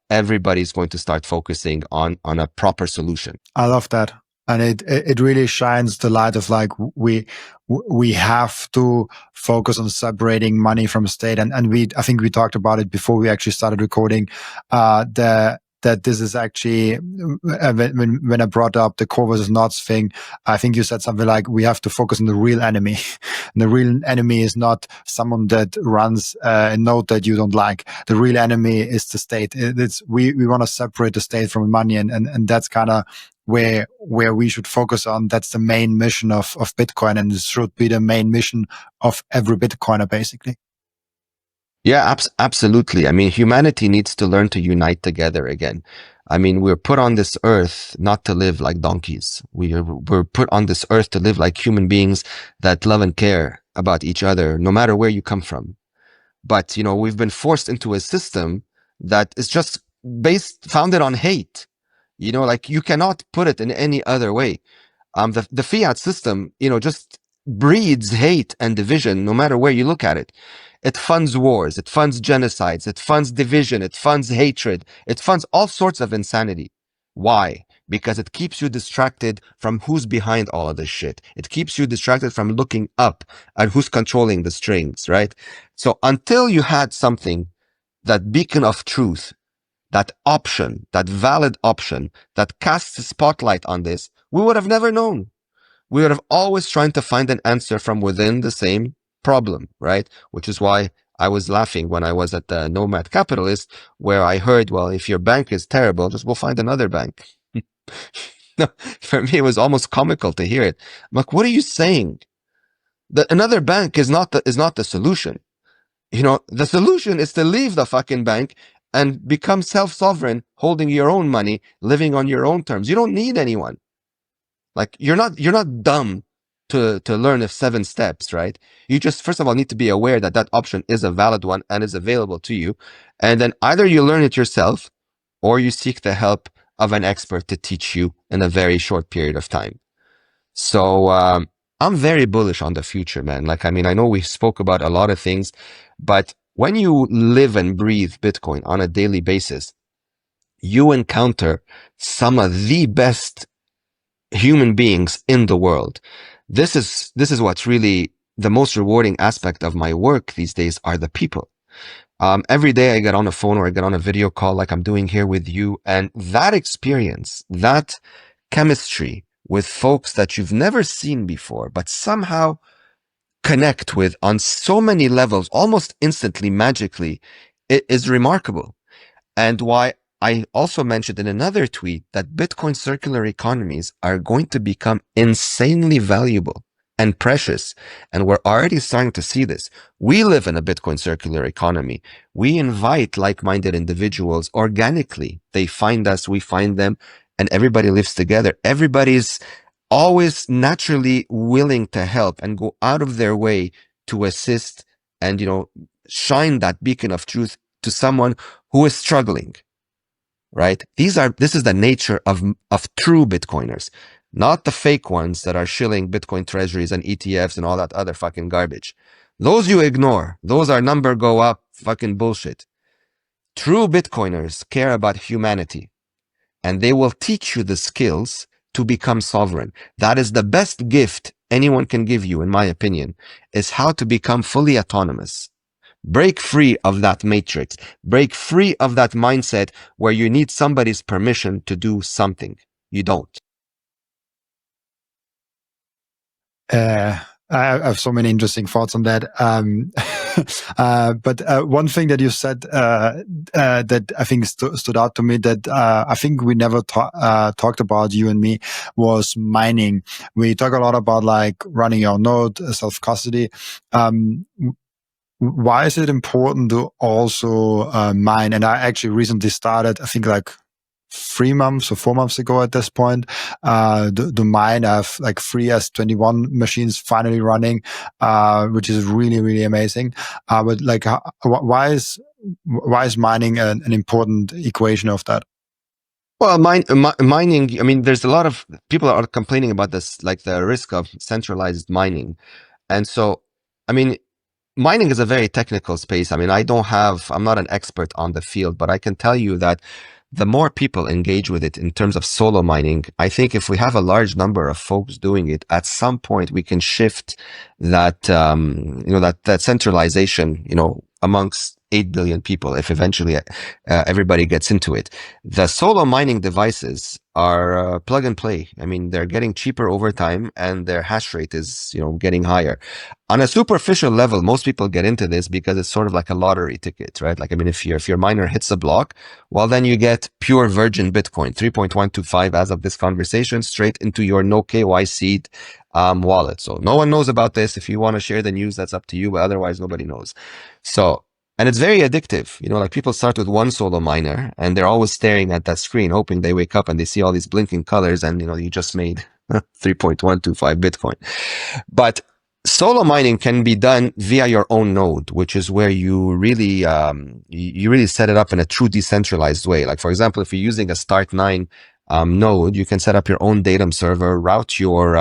Everybody's going to start focusing on a proper solution. I love that. And it really shines the light of like we have to focus on separating money from state. And I think we talked about it before we actually started recording, that this is actually, when I brought up the core versus nods thing, I think you said something like we have to focus on the real enemy. And the real enemy is not someone that runs a node that you don't like. The real enemy is the state. We want to separate the state from money, and that's kind of where we should focus on. That's the main mission of Bitcoin, and this should be the main mission of every Bitcoiner, basically. Yeah, absolutely. I mean, humanity needs to learn to unite together again. I mean, we're put on this earth not to live like donkeys. We're put on this earth to live like human beings that love and care about each other, no matter where you come from. But, we've been forced into a system that is just founded on hate. Like you cannot put it in any other way. The fiat system, just breeds hate and division no matter where you look at it. It funds wars, it funds genocides, it funds division, it funds hatred, it funds all sorts of insanity. Why? Because it keeps you distracted from who's behind all of this shit. It keeps you distracted from looking up at who's controlling the strings, right? So until you had something, that beacon of truth, that option, that valid option that casts a spotlight on this, we would have never known. We would have always trying to find an answer from within the same problem, right? Which is why I was laughing when I was at the Nomad Capitalist, where I heard, well, if your bank is terrible, just we'll find another bank. No, for me, it was almost comical to hear it. I'm like, what are you saying? Another bank is not the solution. The solution is to leave the fucking bank and become self-sovereign, holding your own money, living on your own terms. You don't need anyone. Like you're not dumb to learn the 7 steps, right? You just first of all need to be aware that that option is a valid one and is available to you. And then either you learn it yourself or you seek the help of an expert to teach you in a very short period of time. So I'm very bullish on the future, man. Like, I mean, I know we spoke about a lot of things, but when you live and breathe Bitcoin on a daily basis, you encounter some of the best human beings in the world. This is what's really the most rewarding aspect of my work these days are the people. Every day I get on a phone or I get on a video call like I'm doing here with you, and that experience, that chemistry with folks that you've never seen before, but somehow connect with on so many levels, almost instantly, magically, it is remarkable. And why I also mentioned in another tweet that Bitcoin circular economies are going to become insanely valuable and precious. And we're already starting to see this. We live in a Bitcoin circular economy. We invite like-minded individuals organically. They find us, we find them, and everybody lives together. Everybody's always naturally willing to help and go out of their way to assist and, shine that beacon of truth to someone who is struggling, right? This is the nature of true Bitcoiners, not the fake ones that are shilling Bitcoin treasuries and ETFs and all that other fucking garbage. Those you ignore. Those are number go up fucking bullshit. True Bitcoiners care about humanity, and they will teach you the skills to become sovereign. That is the best gift anyone can give you, in my opinion, is how to become fully autonomous. Break free of that matrix. Break free of that mindset where you need somebody's permission to do something. You don't. I have so many interesting thoughts on that. But one thing that you said that I think stood out to me that I think we never talked about, you and me, was mining. We talk a lot about like running your node, self-custody. Why is it important to also mine? And I actually recently started, I think like 3 months or 4 months ago at this point, the mine. I have like 3S21 machines finally running, which is really, really amazing. But like, why is mining an important equation of that? Well, mining, I mean, there's a lot of people are complaining about this, like the risk of centralized mining. And so, I mean, mining is a very technical space. I mean, I'm not an expert on the field, but I can tell you that the more people engage with it in terms of solo mining, I think if we have a large number of folks doing it, at some point we can shift that, that centralization, amongst 8 billion people, if eventually everybody gets into it. The solo mining devices are plug and play. I mean, they're getting cheaper over time and their hash rate is, getting higher. On a superficial level, most people get into this because it's sort of like a lottery ticket, right? Like, I mean, if your miner hits a block, well, then you get pure virgin Bitcoin, 3.125 as of this conversation, straight into your no KYC wallet. So no one knows about this. If you want to share the news, that's up to you, but otherwise nobody knows. So, and it's very addictive. Like people start with one solo miner and they're always staring at that screen, hoping they wake up and they see all these blinking colors and, you just made 3.125 Bitcoin. But solo mining can be done via your own node, which is where you really set it up in a true decentralized way. Like, for example, if you're using a Start9 node, you can set up your own datum server, route your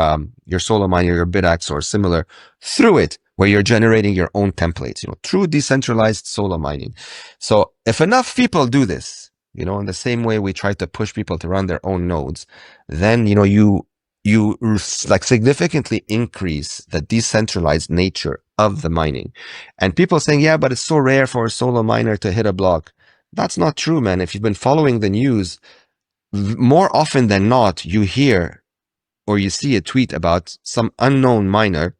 solo miner, your Bidax or similar through it, where you're generating your own templates. True decentralized solo mining. So if enough people do this, in the same way we try to push people to run their own nodes, then you like significantly increase the decentralized nature of the mining. And people saying, yeah, but it's so rare for a solo miner to hit a block. That's not true, man. If you've been following the news, more often than not, you hear or you see a tweet about some unknown miner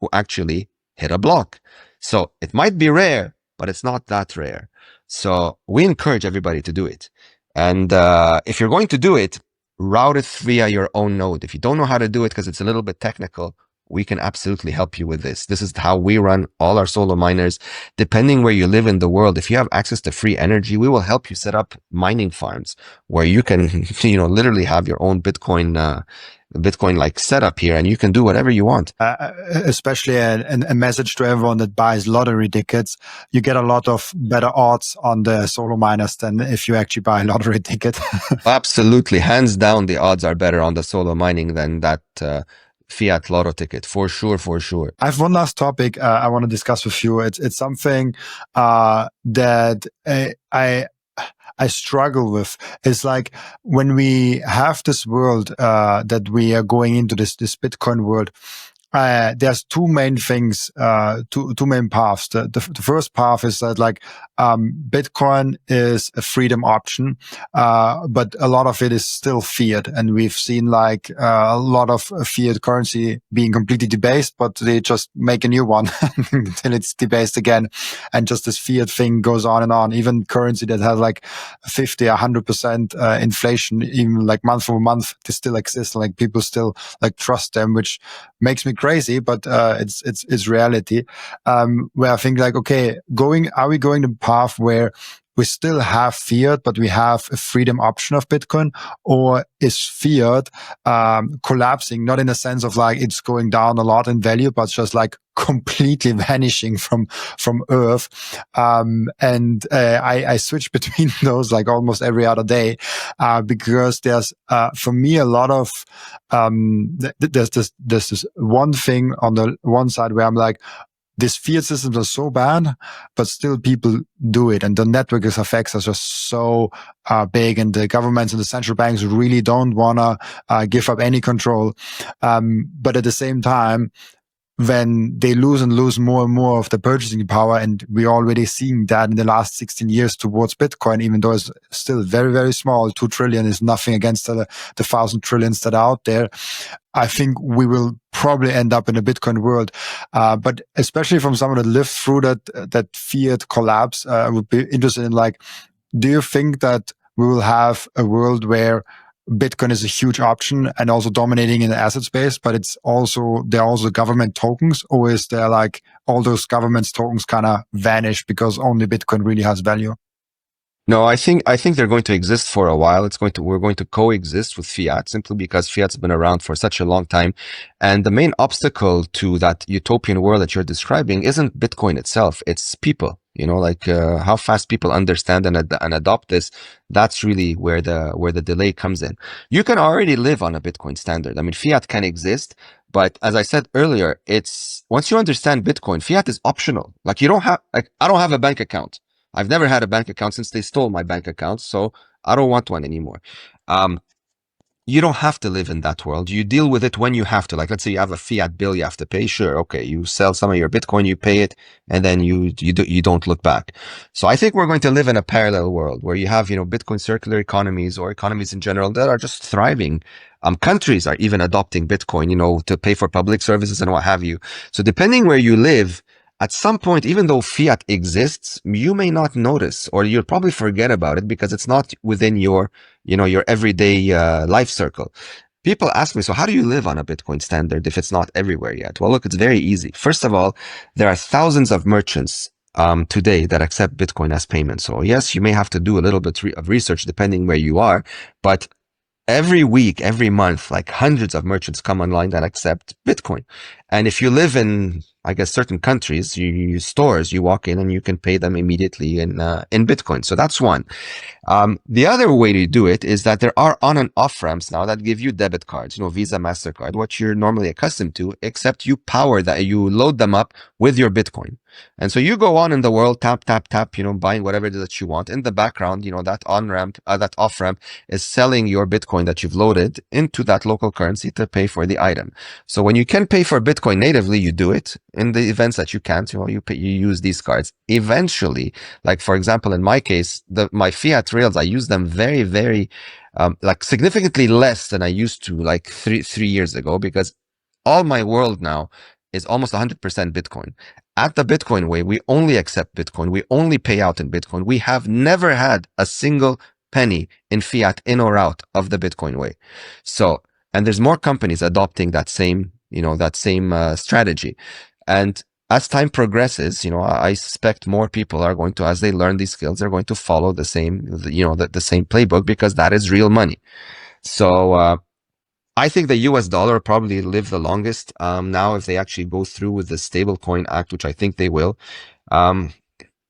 who actually hit a block. So it might be rare, but it's not that rare. So we encourage everybody to do it. And if you're going to do it, route it via your own node. If you don't know how to do it because it's a little bit technical, we can absolutely help you with this. This is how we run all our solo miners. Depending where you live in the world, if you have access to free energy, we will help you set up mining farms where you can, literally have your own Bitcoin like setup here, and you can do whatever you want. Especially a message to everyone that buys lottery tickets: you get a lot of better odds on the solo miners than if you actually buy a lottery ticket. Absolutely, hands down, the odds are better on the solo mining than that Fiat lotto ticket, for sure, for sure. I have one last topic I want to discuss with you. It's something that I struggle with. Is like when we have this world that we are going into, this Bitcoin world. There's two main things, two main paths. The first path is that like Bitcoin is a freedom option, but a lot of it is still fiat, and we've seen like a lot of fiat currency being completely debased, but they just make a new one until it's debased again, and just this fiat thing goes on and on. Even currency that has like 50, 100% inflation, even like month over month, they still exist. Like people still like trust them, which makes me crazy, but it's reality. Where I think like, okay, are we going the path where we still have fiat, but we have a freedom option of Bitcoin, or is fiat collapsing? Not in the sense of like it's going down a lot in value, but just like completely vanishing from Earth. And I switch between those like almost every other day, because there's for me a lot of there's this one thing on the one side where I'm like, these fiat systems are so bad, but still people do it. And the network effects are just so big, and the governments and the central banks really don't want to give up any control. But at the same time, when they lose and lose more and more of the purchasing power, and we're already seeing that in the last 16 years towards Bitcoin, even though it's still very, very small, 2 trillion is nothing against the 1,000 trillions that are out there. I think we will probably end up in a Bitcoin world. But especially from someone that lived through that fiat collapse, I would be interested in, like, do you think that we will have a world where Bitcoin is a huge option and also dominating in the asset space, but there are also government tokens, or is there like all those government tokens kind of vanish because only Bitcoin really has value? No, I think they're going to exist for a while. We're going to coexist with fiat simply because fiat's been around for such a long time. And the main obstacle to that utopian world that you're describing isn't Bitcoin itself. It's people, like how fast people understand and adopt this. That's really where the delay comes in. You can already live on a Bitcoin standard. I mean, fiat can exist, but as I said earlier, it's once you understand Bitcoin, fiat is optional. Like I don't have a bank account. I've never had a bank account since they stole my bank account, so I don't want one anymore. Um, you don't have to live in that world. You deal with it when you have to. Like, let's say you have a fiat bill you have to pay. Sure, okay, you sell some of your Bitcoin, you pay it, and then you don't look back. So I think we're going to live in a parallel world where you have Bitcoin circular economies or economies in general that are just thriving. Countries are even adopting Bitcoin, to pay for public services and what have you. So depending where you live, at some point, even though fiat exists, you may not notice, or you'll probably forget about it because it's not within your everyday life circle. People ask me, so how do you live on a Bitcoin standard if it's not everywhere yet? Well, look, it's very easy. First of all, there are thousands of merchants today that accept Bitcoin as payment. So yes, you may have to do a little bit of research depending where you are, but every week, every month, like hundreds of merchants come online that accept Bitcoin. And if you live in, I guess, certain countries, stores, you walk in and you can pay them immediately in Bitcoin. So that's one. The other way to do it is that there are on and off ramps now that give you debit cards, Visa, MasterCard, what you're normally accustomed to, except you load them up with your Bitcoin. And so you go on in the world, tap, tap, tap, buying whatever it is that you want. In the background, that on ramp, that off ramp is selling your Bitcoin that you've loaded into that local currency to pay for the item. So when you can pay for Bitcoin natively, you do it. In the events that you can't, you use these cards. Eventually, like for example, in my case, my fiat rails, I use them very, very, like significantly less than I used to like three years ago, because all my world now is almost 100% Bitcoin. At the Bitcoin way, we only accept Bitcoin. We only pay out in Bitcoin. We have never had a single penny in fiat in or out of the Bitcoin way. So, and there's more companies adopting that same strategy. And as time progresses, I suspect more people are going to, as they learn these skills, they're going to follow the same, the same playbook, because that is real money. So, I think the US dollar probably live the longest. Now, if they actually go through with the Stablecoin Act, which I think they will, um,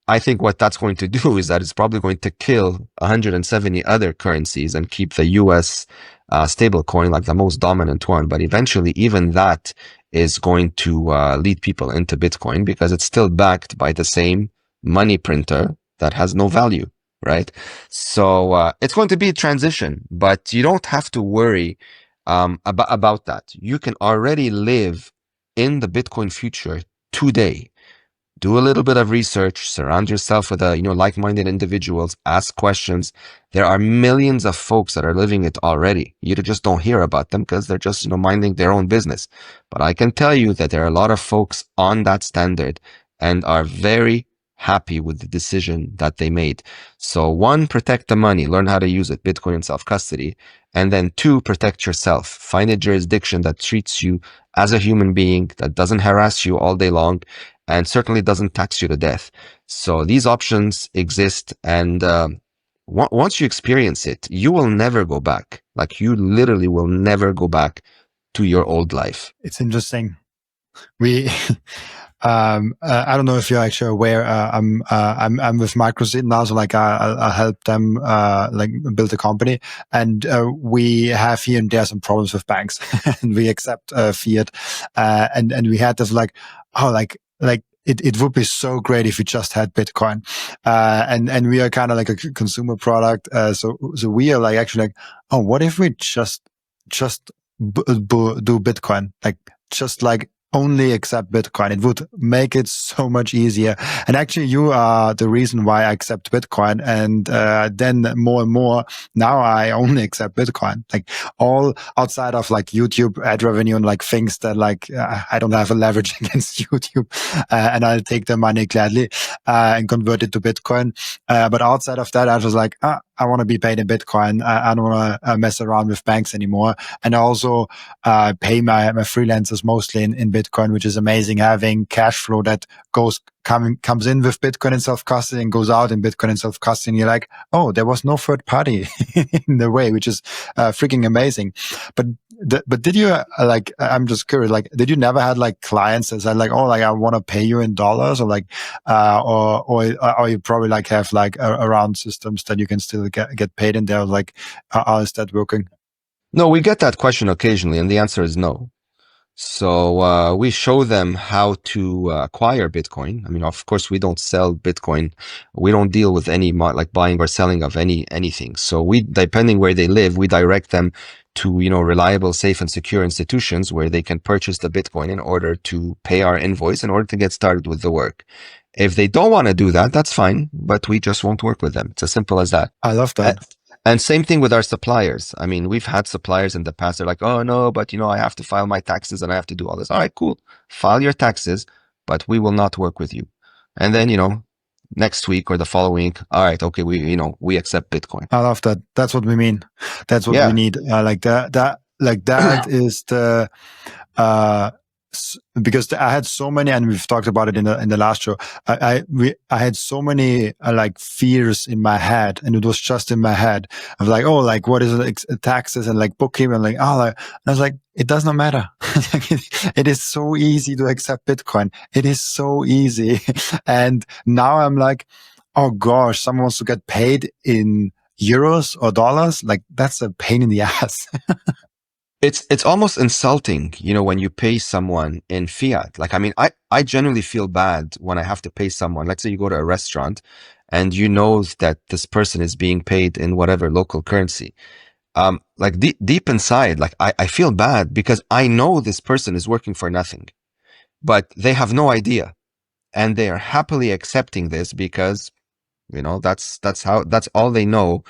I think what that's going to do is that it's probably going to kill 170 other currencies and keep the US stablecoin like the most dominant one. But eventually, even that is going to lead people into Bitcoin because it's still backed by the same money printer that has no value, right? So it's going to be a transition, but you don't have to worry about that. You can already live in the Bitcoin future today. Do a little bit of research, surround yourself with like-minded individuals, ask questions. There are millions of folks that are living it already. You just don't hear about them because they're just minding their own business. But I can tell you that there are a lot of folks on that standard and are very happy with the decision that they made. So one, protect the money, learn how to use it, Bitcoin and self-custody. And then two, protect yourself. Find a jurisdiction that treats you as a human being, that doesn't harass you all day long, and certainly doesn't tax you to death. So these options exist, and once you experience it, you will never go back. Like, you literally will never go back to your old life. It's interesting. We, I don't know if you're actually aware. I'm with Microseed now, so like I help them like build a company, and we have here and there some problems with banks, and we accept fiat, and we had this like, oh, like it would be so great if we just had Bitcoin, and we are kind of like a consumer product, so we are like actually like, oh, what if we just do Bitcoin, like just like only accept Bitcoin. It would make it so much easier. And actually, you are the reason why I accept Bitcoin. And then more and more, now I only accept Bitcoin. Like all outside of like YouTube ad revenue and like things that like I don't have a leverage against YouTube, and I'll take the money gladly and convert it to Bitcoin. But outside of that, I was like, I want to be paid in Bitcoin. I don't want to mess around with banks anymore. And I also pay my freelancers mostly in Bitcoin, which is amazing. Having cash flow that comes in with Bitcoin and self-custody and goes out in Bitcoin and self-custody. And you're like, oh, there was no third party in the way, which is freaking amazing. But did you like? I'm just curious. Like, did you never had like clients that said like, oh, like I want to pay you in dollars, or like, or you probably like have like around systems that you can still get paid in there? Like, how is that working? No, we get that question occasionally, and the answer is no. So we show them how to acquire Bitcoin. I mean, of course, we don't sell Bitcoin. We don't deal with any like buying or selling of anything. So we, depending where they live, we direct them to reliable, safe, and secure institutions where they can purchase the Bitcoin in order to pay our invoice in order to get started with the work. If they don't want to do that, that's fine, but we just won't work with them. It's as simple as that. I love that. And same thing with our suppliers. I mean, we've had suppliers in the past. They're like, oh no, but I have to file my taxes and I have to do all this. All right, cool. File your taxes, but we will not work with you. And then, next week or the following week, all right, okay, we accept Bitcoin. I love that. That's what we mean. That's what we need. Like that is the, because I had so many, and we've talked about it in the last show. I had so many like fears in my head, and it was just in my head of like, oh, like what is it, taxes and like bookkeeping, and like and I was like, it does not matter. It is so easy to accept Bitcoin. It is so easy, and now I'm like, oh gosh, someone wants to get paid in euros or dollars. Like that's a pain in the ass. It's almost insulting, when you pay someone in fiat. Like, I mean, I generally feel bad when I have to pay someone. Let's say you go to a restaurant and you know that this person is being paid in whatever local currency. Like deep inside, like I feel bad because I know this person is working for nothing, but they have no idea. And they are happily accepting this because, that's all they know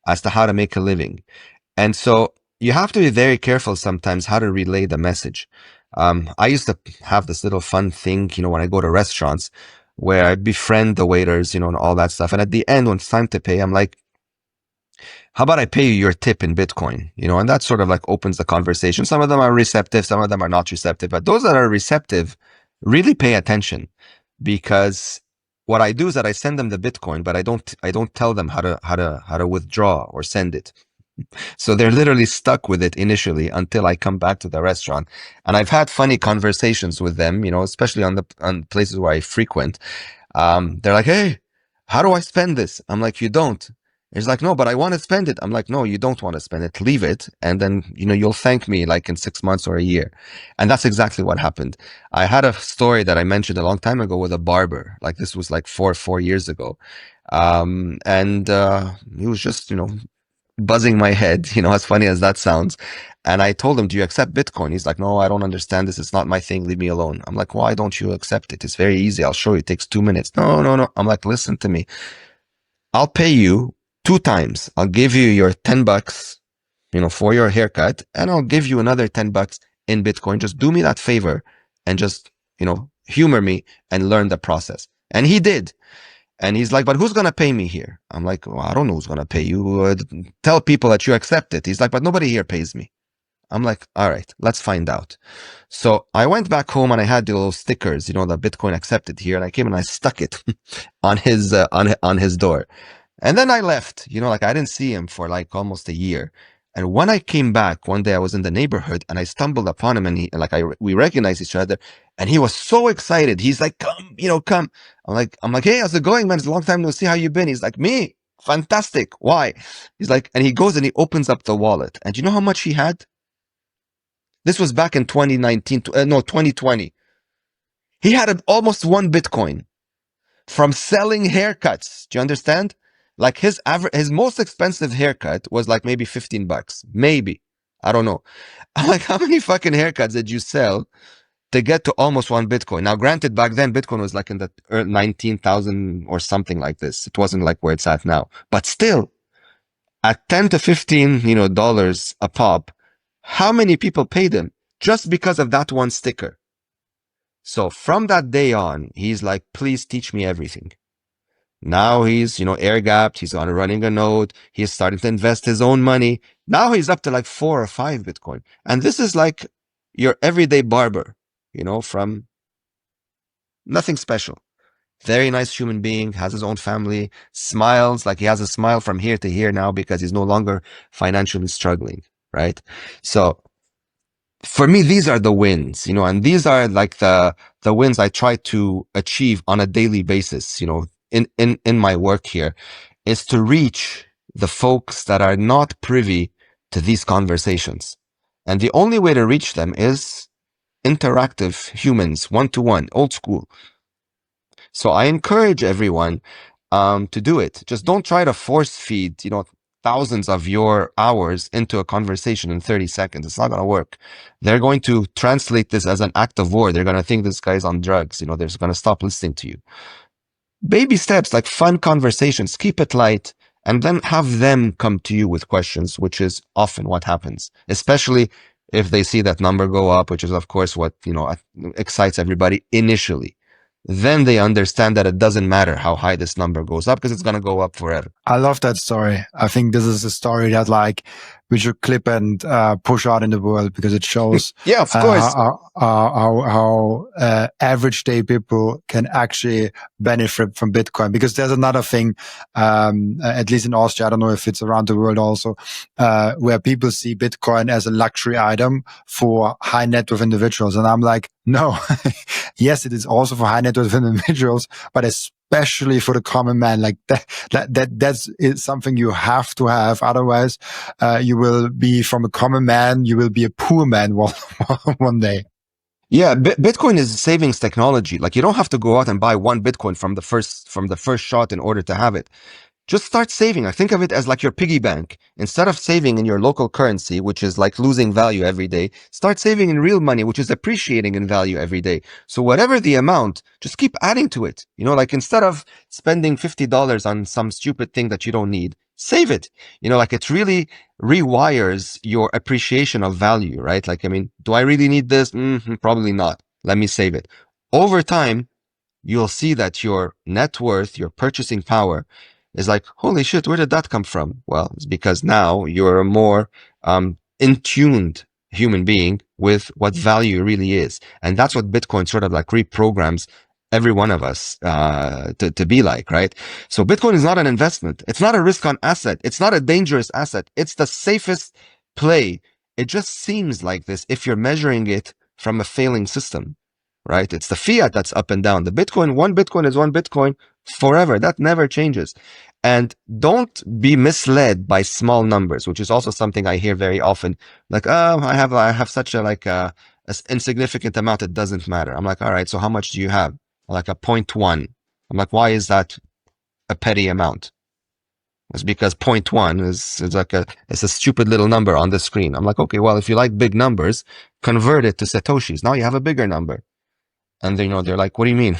as to how to make a living. And so you have to be very careful sometimes how to relay the message. I used to have this little fun thing, when I go to restaurants where I befriend the waiters, and all that stuff. And at the end, when it's time to pay, I'm like, how about I pay you your tip in Bitcoin? And that sort of like opens the conversation. Some of them are receptive, some of them are not receptive, but those that are receptive really pay attention, because what I do is that I send them the Bitcoin, but I don't tell them how to withdraw or send it. So they're literally stuck with it initially until I come back to the restaurant. And I've had funny conversations with them, especially on places where I frequent. They're like, hey, how do I spend this? I'm like, you don't. He's like, no, but I want to spend it. I'm like, no, you don't want to spend it. Leave it. And then, you'll thank me like in 6 months or a year. And that's exactly what happened. I had a story that I mentioned a long time ago with a barber. Like this was like four years ago. And he was just, buzzing my head, as funny as that sounds. And I told him, do you accept Bitcoin? He's like, no, I don't understand this. It's not my thing. Leave me alone. I'm like, why don't you accept it? It's very easy. I'll show you. It takes 2 minutes. No, no, no. I'm like, listen to me. I'll pay you 2 times. I'll give you your $10, for your haircut, and I'll give you another $10 in Bitcoin. Just do me that favor and just, humor me and learn the process. And he did. And he's like, but who's going to pay me here? I'm like, well, I don't know who's going to pay you. Tell people that you accept it. He's like, but nobody here pays me. I'm like, all right, let's find out. So I went back home and I had the little stickers, the Bitcoin accepted here. And I came and I stuck it on his door. And then I left, like I didn't see him for like almost a year. And when I came back one day, I was in the neighborhood and I stumbled upon him, and we recognized each other, and he was so excited. He's like, come, come. I'm like, hey, how's it going, man? It's a long time no see. How you been? He's like, me, fantastic. Why? He's like, and he goes and he opens up the wallet. And you know how much he had? This was back in 2020. He had almost 1 Bitcoin from selling haircuts. Do you understand? Like his most expensive haircut was like maybe $15. Maybe. I don't know. I'm like, how many fucking haircuts did you sell to get to almost 1 Bitcoin. Now, granted, back then, Bitcoin was like in the 19,000 or something like this. It wasn't like where it's at now. But still, at 10 to 15, dollars a pop, how many people paid him just because of that one sticker? So from that day on, he's like, please teach me everything. Now he's, air gapped. He's on running a node. He's starting to invest his own money. Now he's up to like 4 or 5 Bitcoin. And this is like your everyday barber, from nothing special. Very nice human being, has his own family, smiles like he has a smile from here to here now because he's no longer financially struggling, right? So for me, these are the wins, and these are like the wins I try to achieve on a daily basis, in my work here, is to reach the folks that are not privy to these conversations. And the only way to reach them is interactive humans, one-to-one, old school. So I encourage everyone to do it. Just don't try to force feed, thousands of your hours into a conversation in 30 seconds. It's not going to work. They're going to translate this as an act of war. They're going to think this guy's on drugs. They're going to stop listening to you. Baby steps, like fun conversations, keep it light, and then have them come to you with questions, which is often what happens, especially if they see that number go up, which is of course what, excites everybody initially. Then they understand that it doesn't matter how high this number goes up because it's going to go up forever. I love that story. I think this is a story that we should clip and push out in the world because it shows yeah, of course. how average day people can actually benefit from Bitcoin. Because there's another thing, at least in Austria, I don't know if it's around the world also, where people see Bitcoin as a luxury item for high net worth individuals. And I'm like, no, yes, it is also for high net worth individuals, but especially for the common man. Like that's something you have to have. Otherwise, you will be from a common man, you will be a poor man one day. Yeah, Bitcoin is savings technology. Like you don't have to go out and buy 1 Bitcoin from the first shot in order to have it. Just start saving. I think of it as like your piggy bank. Instead of saving in your local currency, which is like losing value every day, start saving in real money, which is appreciating in value every day. So whatever the amount, just keep adding to it. Like instead of spending $50 on some stupid thing that you don't need, save it. Like it really rewires your appreciation of value, right? Like, do I really need this? Probably not. Let me save it. Over time, you'll see that your net worth, your purchasing power is like, holy shit, where did that come from? Well, it's because now you're a more in-tuned human being with what value really is. And that's what Bitcoin sort of like reprograms every one of us to be like, right? So Bitcoin is not an investment. It's not a risk on asset. It's not a dangerous asset. It's the safest play. It just seems like this if you're measuring it from a failing system, right? It's the fiat that's up and down. The Bitcoin, 1 Bitcoin is 1 Bitcoin forever. That never changes. And don't be misled by small numbers, which is also something I hear very often. Like, oh, I have such a insignificant amount. It doesn't matter. I'm like, all right, so how much do you have? Like a 0.1. I'm like, why is that a petty amount? It's because 0.1 is like it's a stupid little number on the screen. I'm like, okay, well, if you like big numbers, convert it to Satoshis. Now you have a bigger number. And they're like, what do you mean?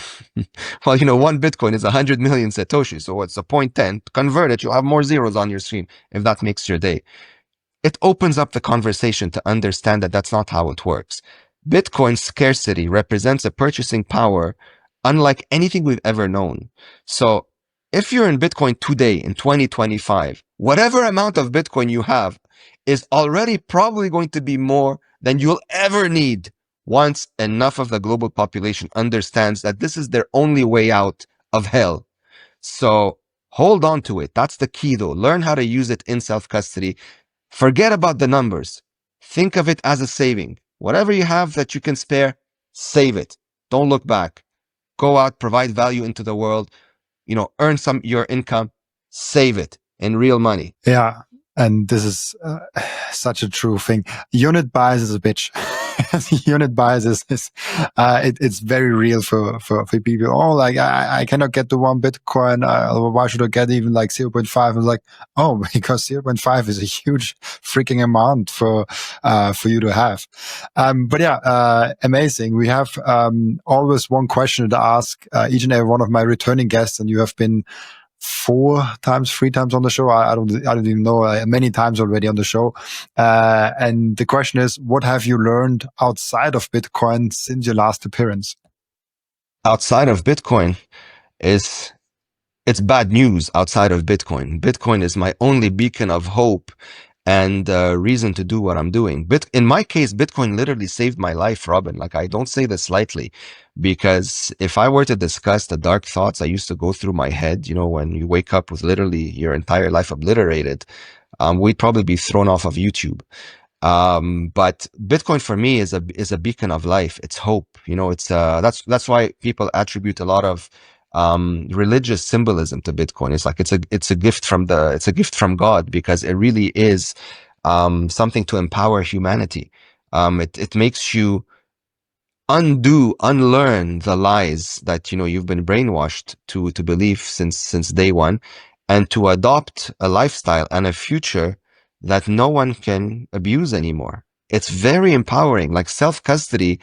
Well, 1 Bitcoin is 100 million Satoshis. So what's a 0.10? Convert it. You'll have more zeros on your screen if that makes your day. It opens up the conversation to understand that that's not how it works. Bitcoin scarcity represents a purchasing power unlike anything we've ever known. So if you're in Bitcoin today in 2025, whatever amount of Bitcoin you have is already probably going to be more than you'll ever need once enough of the global population understands that this is their only way out of hell. So hold on to it. That's the key though. Learn how to use it in self-custody. Forget about the numbers. Think of it as a saving. Whatever you have that you can spare, save it. Don't look back. Go out, provide value into the world, earn your income, save it in real money. Yeah. And this is such a true thing. Unit bias is a bitch. unit bias it's very real for people. Oh, like I cannot get to 1 Bitcoin. Why should I get even like 0.5? I was like, oh, because 0.5 is a huge freaking amount for you to have. But yeah, amazing. We have always one question to ask each and every one of my returning guests, and you have been 3 times on the show. I don't even know, many times already on the show. And the question is, what have you learned outside of Bitcoin since your last appearance? Outside of Bitcoin is it's bad news. Outside of Bitcoin, Bitcoin is my only beacon of hope and reason to do what I'm doing. In my case, Bitcoin literally saved my life, Robin. Like, I don't say this lightly, because if I were to discuss the dark thoughts I used to go through my head, when you wake up with literally your entire life obliterated, we'd probably be thrown off of YouTube. But Bitcoin for me is a beacon of life. It's hope. That's why people attribute a lot of religious symbolism to Bitcoin. It's like it's a gift from God, because it really is something to empower humanity. It makes you unlearn the lies that you've been brainwashed to believe since day one, and to adopt a lifestyle and a future that no one can abuse anymore. It's very empowering. Like, self-custody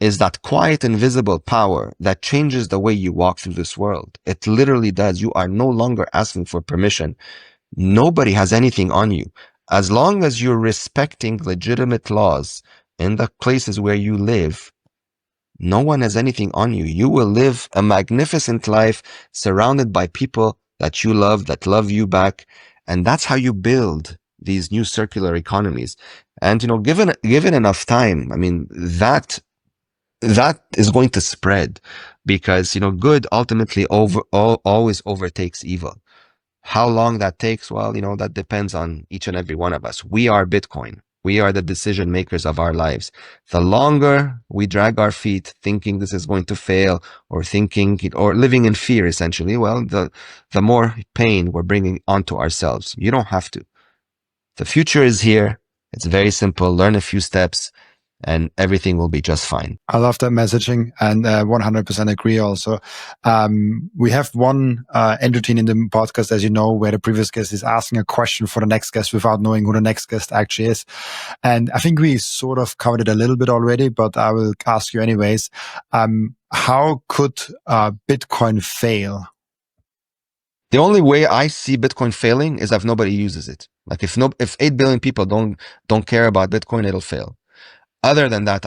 is that quiet, invisible power that changes the way you walk through this world. It literally does. You are no longer asking for permission. Nobody has anything on you. As long as you're respecting legitimate laws in the places where you live, no one has anything on you. You will live a magnificent life surrounded by people that you love, that love you back. And that's how you build these new circular economies. And, given enough time, I mean, that is going to spread, because, good ultimately always overtakes evil. How long that takes, well, that depends on each and every one of us. We are Bitcoin. We are the decision makers of our lives. The longer we drag our feet thinking this is going to fail, or living in fear, essentially, well, the more pain we're bringing onto ourselves. You don't have to. The future is here. It's very simple. Learn a few steps and everything will be just fine. I love that messaging, and 100% agree also. We have one end routine in the podcast, as you know, where the previous guest is asking a question for the next guest without knowing who the next guest actually is. And I think we sort of covered it a little bit already, but I will ask you anyways. How could Bitcoin fail? The only way I see Bitcoin failing is if nobody uses it. Like, if 8 billion people don't care about Bitcoin, it'll fail. Other than that,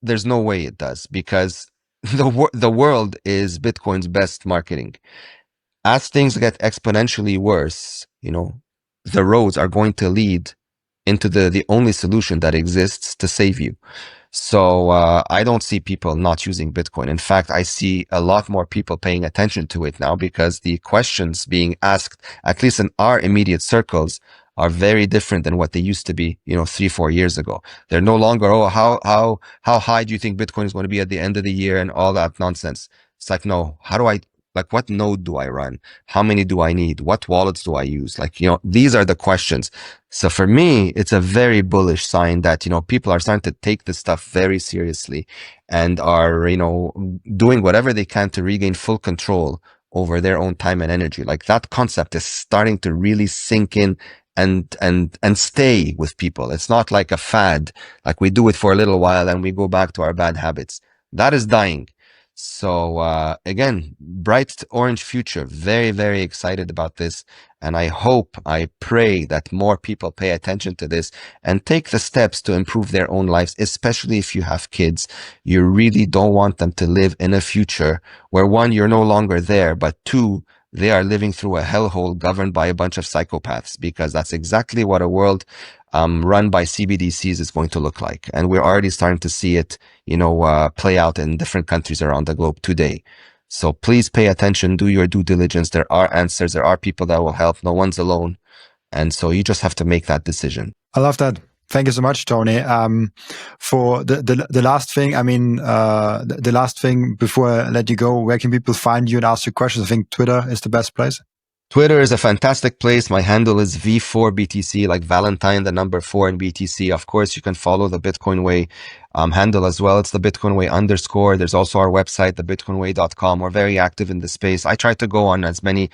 there's no way it does, because the world is Bitcoin's best marketing. As things get exponentially worse, the roads are going to lead into the only solution that exists to save you. So I don't see people not using Bitcoin. In fact, I see a lot more people paying attention to it now, because the questions being asked, at least in our immediate circles, are very different than what they used to be, 3-4 years ago. They're no longer, oh, how high do you think Bitcoin is going to be at the end of the year, and all that nonsense. It's like, no, what node do I run? How many do I need? What wallets do I use? These are the questions. So for me, it's a very bullish sign that, people are starting to take this stuff very seriously, and are, doing whatever they can to regain full control over their own time and energy. Like, that concept is starting to really sink in and stay with people. It's not like a fad, like we do it for a little while and we go back to our bad habits. That is dying. So again, bright orange future. Very, very excited about this. And I pray that more people pay attention to this and take the steps to improve their own lives, especially if you have kids. You really don't want them to live in a future where, one, you're no longer there, but two, they are living through a hellhole governed by a bunch of psychopaths, because that's exactly what a world run by CBDCs is going to look like. And we're already starting to see it, play out in different countries around the globe today. So please pay attention, do your due diligence. There are answers. There are people that will help. No one's alone. And so you just have to make that decision. I love that. Thank you so much, Tony. For the last thing, the last thing before I let you go, where can people find you and ask you questions? I think Twitter is the best place. Twitter is a fantastic place. My handle is V4BTC, like Valentine, the number 4 in BTC. Of course, you can follow the Bitcoin Way handle as well. It's the Bitcoin Way _. There's also our website, thebitcoinway.com. We're very active in the space. I try to go on as many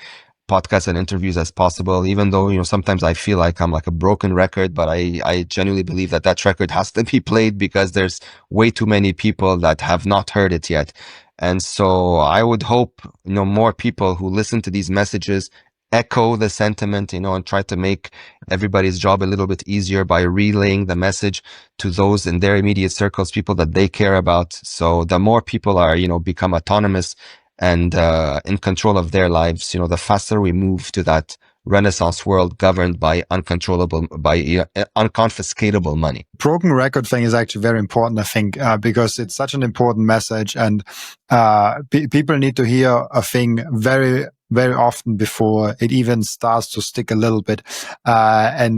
podcasts and interviews as possible, even though, sometimes I feel like I'm like a broken record, but I genuinely believe that record has to be played because there's way too many people that have not heard it yet. And so I would hope, more people who listen to these messages echo the sentiment, and try to make everybody's job a little bit easier by relaying the message to those in their immediate circles, people that they care about. So the more people are, become autonomous and in control of their lives, the faster we move to that Renaissance world governed by unconfiscatable money. Broken record thing is actually very important, I think, because it's such an important message, and people need to hear a thing very, very often before it even starts to stick a little bit. I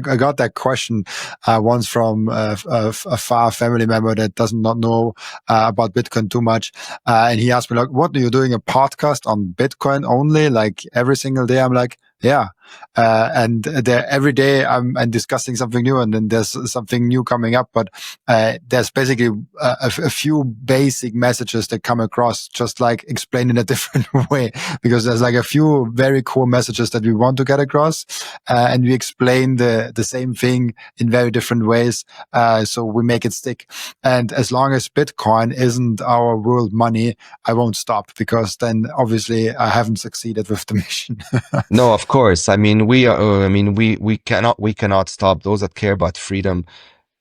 got that question once from a far family member that does not know about Bitcoin too much, and he asked me, like, "What are you doing, a podcast on Bitcoin only, like every single day?" I'm like, yeah. And every day I'm discussing something new, and then there's something new coming up. But there's basically a few basic messages that come across, just like explained in a different way, because there's like a few very core messages that we want to get across, and we explain the same thing in very different ways. So we make it stick. And as long as Bitcoin isn't our world money, I won't stop, because then obviously I haven't succeeded with the mission. No, of course. I mean, we cannot stop those that care about freedom.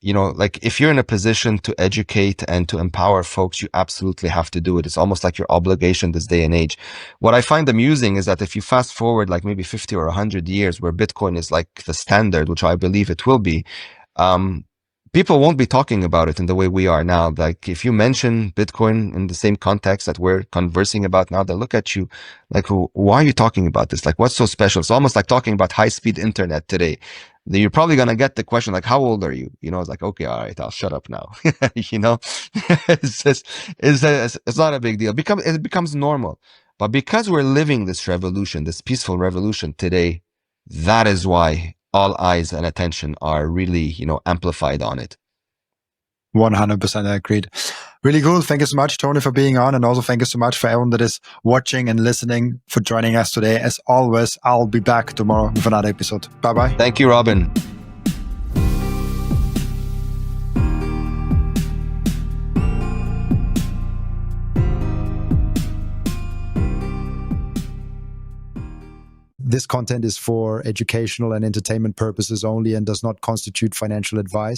Like if you're in a position to educate and to empower folks, you absolutely have to do it. It's almost like your obligation this day and age. What I find amusing is that if you fast forward like maybe 50 or 100 years where Bitcoin is like the standard, which I believe it will be, people won't be talking about it in the way we are now. Like if you mention Bitcoin in the same context that we're conversing about now, they'll look at you like, why are you talking about this? Like, what's so special? It's almost like talking about high-speed internet today. You're probably going to get the question like, how old are you? It's like, okay, all right, I'll shut up now. It's not a big deal. It becomes normal. But because we're living this revolution, this peaceful revolution today, that is why all eyes and attention are really, amplified on it. 100% agreed. Really cool. Thank you so much, Tony, for being on. And also thank you so much for everyone that is watching and listening, for joining us today. As always, I'll be back tomorrow with another episode. Bye-bye. Thank you, Robin. This content is for educational and entertainment purposes only and does not constitute financial advice.